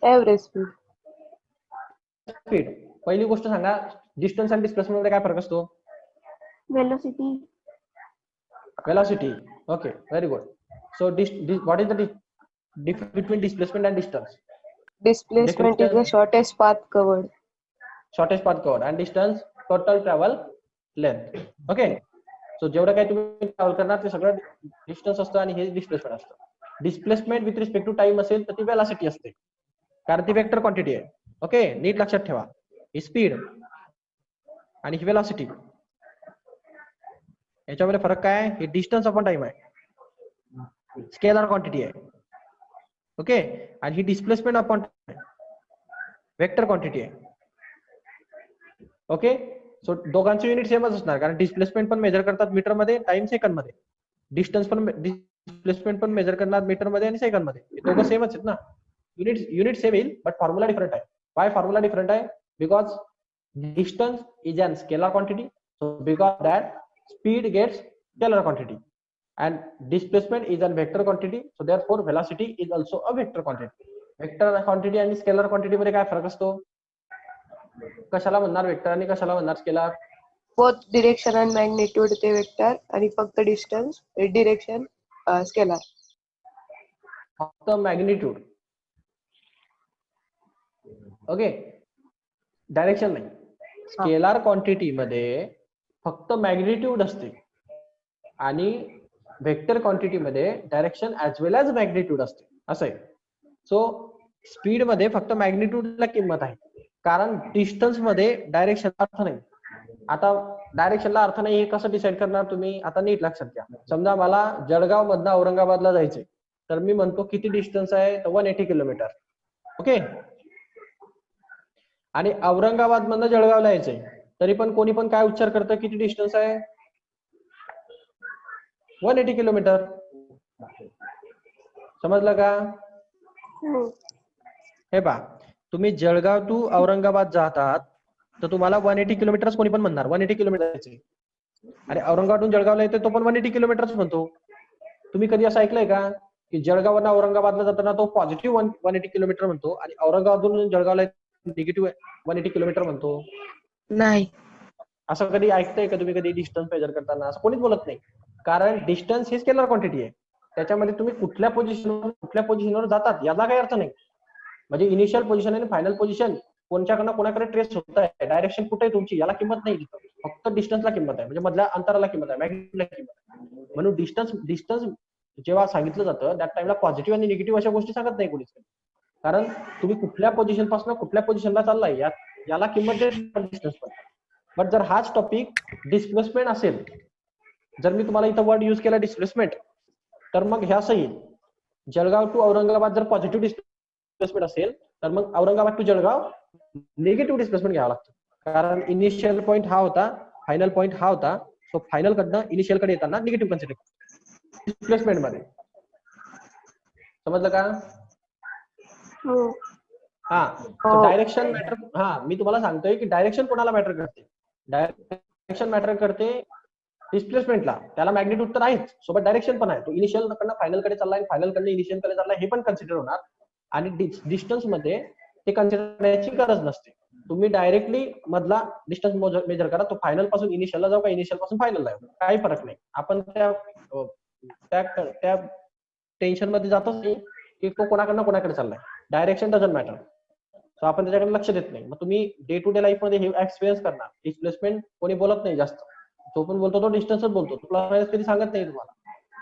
Average speed. स्पीड. पहिली गोष्ट सांगा, डिस्टन्स आणि डिस्प्लेसमेंट मध्ये काय फरक असतो? Velocity. Velocity. Okay, very good. So what is the difference between displacement and distance? Displacement is the shortest path covered. Shortest path cover and distance total travel length. Okay, so जेवढं काही तुम्ही ट्रॅव्हल करणार ते सगळं डिस्टन्स असतं आणि हे डिस्प्लेसमेंट असतं. Displacement with respect to time असेल तर ती वेलॉसिटी असते, कारण ती वेक्टर क्वांटिटी आहे. ओके, नीट लक्षात ठेवा. ही स्पीड आणि ही वेलॉसिटी, याच्यामध्ये फरक काय आहे? ही डिस्टन्स अपॉन टाइम आहे, स्केलर क्वांटिटी आहे. ओके, आणि ही डिस्प्लेसमेंट अपॉन वेक्टर क्वांटिटी आहे. ओके, सो दोघांचे युनिट सेमच असणार, कारण डिस्प्लेसमेंट पण मेजर करतात मीटर मध्ये, टाइम सेकंड मध्ये. डिस्टन्स पण डिस्प्लेसमेंट पण मेजर करणार मीटर मध्ये आणि सेकंड मध्ये. दोघं सेमच आहेत ना. युनिट सेम येईल, बट फॉर्म्युला डिफरंट आहे. वाय फॉर्म्युला डिफरंट आहे? Because distance is an scalar quantity, so because that speed gets scalar quantity, and displacement is a vector quantity, so therefore velocity is also a vector quantity. Vector quantity आणि स्केलर क्वांटिटी मध्ये काय फरक असतो? कशाला म्हणणार वेक्टर आणि कशाला म्हणणार scalar? Both direction and magnitude ते वेक्टर आणि फक्त डिस्टन्स डिरेक्शन स्केलर. फक्त मॅग्निट्यूड. ओके, डायरेक्शन नाही. स्केलार क्वांटिटी मध्ये फक्त मॅग्निट्यूड असते आणि व्हेक्टर क्वांटिटी मध्ये डायरेक्शन ऍज वेल ऍज मॅग्निट्यूड असते, असं आहे. सो स्पीड मध्ये फक्त मॅग्निट्यूडला किंमत आहे, कारण डिस्टन्स मध्ये डायरेक्शन अर्थ नाही. आता डायरेक्शनला अर्थ नाही हे कसं डिसाईड करणार तुम्ही? आता नीट लक्षात घ्या. समजा मला जळगाव मधनं औरंगाबादला जायचंय, तर मी म्हणतो किती डिस्टन्स आहे? 180 किलोमीटर. ओके, आणि औरंगाबाद मधनं जळगावला यायचंय, तरी पण कोणी पण काय उच्चार करतं, किती डिस्टन्स आहे? 180 किलोमीटर. समजलं का? हे पहा, तुम्ही जळगाव टू औरंगाबाद जात आहात तर तुम्हाला 180 किलोमीटरच कोणी पण म्हणणार, 180 किलोमीटर यायचे. आणि औरंगाबादून जळगावला येते तो पण 180 किलोमीटरच म्हणतो. तुम्ही कधी असं ऐकलंय का की जळगाववरून औरंगाबादला जाताना तो पॉझिटिव्ह 180 किलोमीटर म्हणतो आणि औरंगाबादून जळगावला निगेटिव्ह 180 किलोमीटर म्हणतो? नाही. असं कधी ऐकतंय का तुम्ही? कधी डिस्टन्स मेजर करताना असं कोणीच बोलत नाही, कारण डिस्टन्स ही स्केलर क्वांटिटी आहे. त्याच्यामध्ये तुम्ही कुठल्या पोझिशनवर जातात याचा काही अर्थ नाही. म्हणजे इनिशियल पोझिशन आणि फायनल पोझिशन कोणच्याकडनं कोणाकडे ट्रेस होत आहे, डायरेक्शन कुठे आहे तुमची याला किंमत नाही, फक्त डिस्टन्सला किंमत आहे, म्हणजे मधल्या अंतराला किंमत आहे, मॅग्निट्यूडला किंमत आहे. म्हणून डिस्टन्स जेव्हा सांगितलं जातं त्या टाइमला पॉझिटिव्ह आणि निगेटिव्ह अशा गोष्टी सांगत नाही कोणीच, कारण तुम्ही कुठल्या पोझिशन पासून कुठल्या पोझिशनला चाललाय याला किंमत देत डिस्टन्स. बट जर हाच टॉपिक डिस्प्लेसमेंट असेल, जर मी तुम्हाला इथं वर्ड युज केला डिस्प्लेसमेंट, तर मग ह्या सही जळगाव टू औरंगाबाद जर पॉझिटिव्ह डिस्प्लेसमेंट असेल तर मग Aurangabad to Jalgaon negative displacement घ्यावं लागतं, कारण इनिशियल पॉईंट हा होता, फायनल पॉईंट हा होता. सो फायनल कडनं इनिशियल कडे येताना निगेटिव्ह कन्सिडर डिस्प्लेसमेंट मध्ये. समजलं का? हा, डायरेक्शन मॅटर. हा, मी तुम्हाला सांगतोय की डायरेक्शन कोणाला मॅटर करते? डायरेक्शन मॅटर करते डिस्प्लेसमेंटला. त्याला मॅग्निट्यूड तर आहेच, सोबत डायरेक्शन पण आहे. तो इनिशियल कडनं फायनल कडे चाललाय, फायनल कडनं इनिशियल कडे चाललाय, हे पण कन्सिडर होणार. आणि डिस्टन्स मध्ये ते कन्सिडर करण्याची गरज नसते. तुम्ही डायरेक्टली मधला डिस्टन्स मेजर करा, तो फायनल पासून इनिशियलला जाऊ का इनिशियल पासून फायनलला जाऊ, काही फरक नाही. आपण त्या टेन्शन मध्ये जातच नाही की तो कोणाकडे चाललाय. Direction doesn't matter. सो आपण त्याच्याकडे लक्ष देत नाही. मग तुम्ही डे टू डे लाईफ मध्ये हे एक्सपिरियन्स करणार. डिस्प्लेसमेंट कोणी बोलत नाही जास्त, जो पण बोलतो तो डिस्टन्सच बोलतो, तुला कधी सांगत नाही तुम्हाला,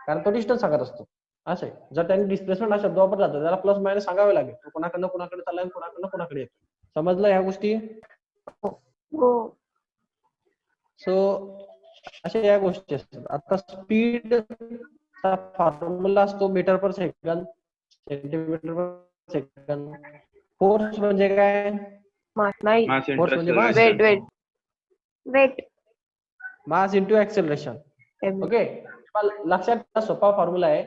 कारण तो डिस्टन्स सांगत असतो. असं आहे, जर त्यांनी डिस्प्लेसमेंट हा शब्द वापरला तर त्याला प्लस मायनस सांगावे लागेल, तो कोणाकडे चाललाय, कोणाकडे येतो. समजलं ह्या गोष्टी? सो अशा या गोष्टी असतात. आता स्पीड फॉर्म्युला असतो metre per second, centimetre per second. Force म्हणजे काय? नाही. फोर्स म्हणजे mass. Weight. Mass into acceleration. Okay, लक्षात ठेवा, सोपा फॉर्म्युला आहे.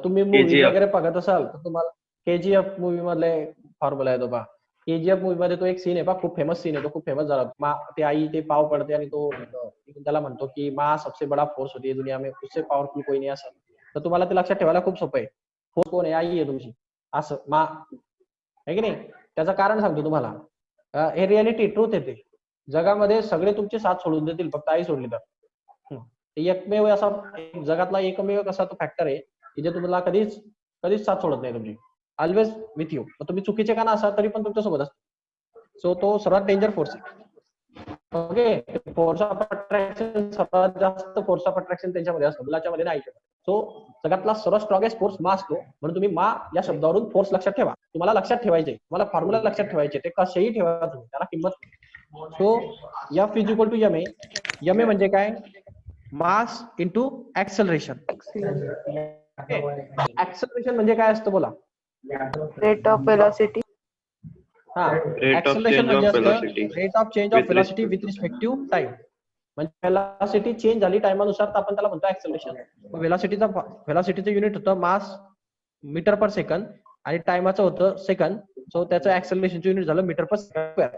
तुम्ही मूवी वगैरे बघत असाल तर तुम्हाला केजीएफ मूवी मधले फॉर्म्युला आहे तो पहा. केजीएफ मूवी मध्ये तो एक सीन आहे पहा, खूप फेमस सीन आहे तो, खूप फेमस झाला. ते आई ते पाव पडते आणि तो त्याला म्हणतो की माँ सबसे बड़ा फोर्स होती है दुनिया में, उससे पॉवरफुल कोई नाही असं. तर तुम्हाला ते लक्षात ठेवायला खूप सोपं आहे. फोर्स कोण आहे? आई आहे तुमची, असं माँ आहे की नाही. त्याचं कारण सांगतो तुम्हाला, हे रियालिटी ट्रूथ येते. जगामध्ये सगळे तुमचे साथ सोडून देतील, फक्त आई सोडली तर. एकमेव असा जगातला एकमेव असा तो फॅक्टर आहे की जे तुम्हाला कधीच साथ सोडत नाही तुमची, ऑलवेज विथ यू. तुम्ही चुकीचे का ना असाल तरी पण तुमच्या सोबत असतो. सो तो सर्वात डेंजर फोर्स आहे. ओके, फोर्स ऑफ अट्रॅक्शन, सर्वात जास्त फोर्स ऑफ अट्रॅक्शन त्यांच्यामध्ये असतो, मुलाच्या मध्ये नाही. सो जगातला सर्वात स्ट्रॉंगेस्ट फोर्स मा असतो. म्हणून तुम्ही मा या शब्दावरून फोर्स लक्षात ठेवा. तुम्हाला लक्षात ठेवायचे, तुम्हाला फॉर्म्युला लक्षात ठेवायचे, ते कसेही ठेवा तुम्ही, त्याला किंमत. So F is equal to M A. M A म्हणजे काय? मास इंटू ऍक्सेलरेशन. ऍक्सेलरेशन म्हणजे काय असतं बोला? Rate of velocity. हा, ऍक्सेलरेशन म्हणजे असतं rate of change of velocity with respect to time. म्हणजे वेलॉसिटी चेंज झाली टाइमानुसार तर आपण त्याला म्हणतो ऍक्सेलरेशन. वेलॉसिटीचं युनिट होतं मास मीटर पर सेकंद आणि टाइमाचं होतं सेकंद. सो त्याचं ऍक्सेलरेशनचं युनिट झालं मीटर पर स्क्वेअर.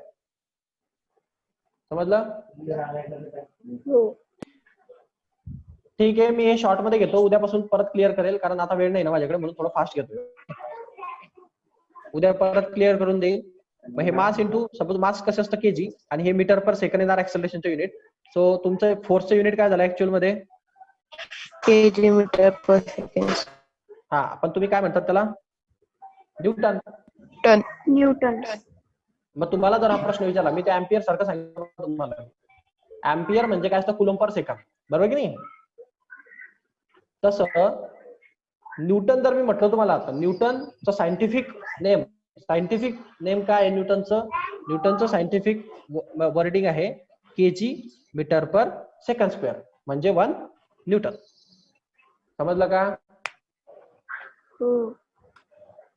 समजलं? ठीक आहे, मी हे शॉर्ट मध्ये घेतो, उद्यापासून परत क्लिअर करेल, कारण आता वेळ नाही ना माझ्याकडे, म्हणून थोडं फास्ट घेतो. उद्या परत क्लिअर करून देईल. मग हे मास इंटू सपोज मास कसं असतं केजी आणि हे मीटर पर सेकंड येणार ऍक्सलरेशनचं युनिट. सो तुमचं फोर्सचं युनिट काय झालं ऍक्च्युअल मध्ये? kg मीटर पर सेकंड. हा, पण तुम्ही काय म्हणतात त्याला? न्यूटन. टन. न्यूटन. मग तुम्हाला जर हा प्रश्न विचारला, मी ते अँपियर सारखं सांगितलं तुम्हाला. अँपियर म्हणजे काय असतं? कुलम पर सेकंद, बरोबर की नाही? तसं न्यूटन जर मी म्हटलं तुम्हाला, तर न्यूटनचं सायंटिफिक नेम काय आहे न्यूटनचं? न्यूटनचं सायंटिफिक वर्डिंग आहे केजी मीटर पर सेकंड स्क्वेअर, म्हणजे 1 न्यूटन. समजलं का? हो.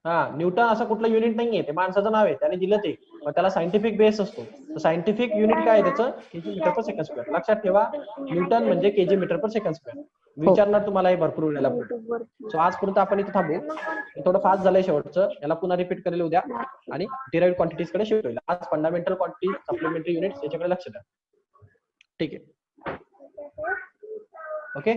हा, न्यूटन असं कुठलं युनिट नाहीये, ते माणसाचं नाव आहे, त्याने दिलं ते, पण त्याला सायंटिफिक बेस असतो. सायंटिफिक युनिट काय आहे त्याचं? केजी मीटर पर सेकंड स्क्वेअर. लक्षात ठेवा, न्यूटन म्हणजे केजी मीटर पर सेकंड स्क्वेअर. विचारणार तुम्हाला हे भरपूर वेळेला पुढे. सो आजपर्यंत आपण इथे थांबू. थोडं फास्ट झालंय शेवटचं, याला पुन्हा रिपीट करेल उद्या आणि डिराइव्ड क्वांटिटीज कडे शिफ्ट होईल. आज फंडामेंटल क्वांटिटी, सप्लिमेंटरी युनिट्स याच्याकडे लक्ष द्या. ठीक आहे. ओके.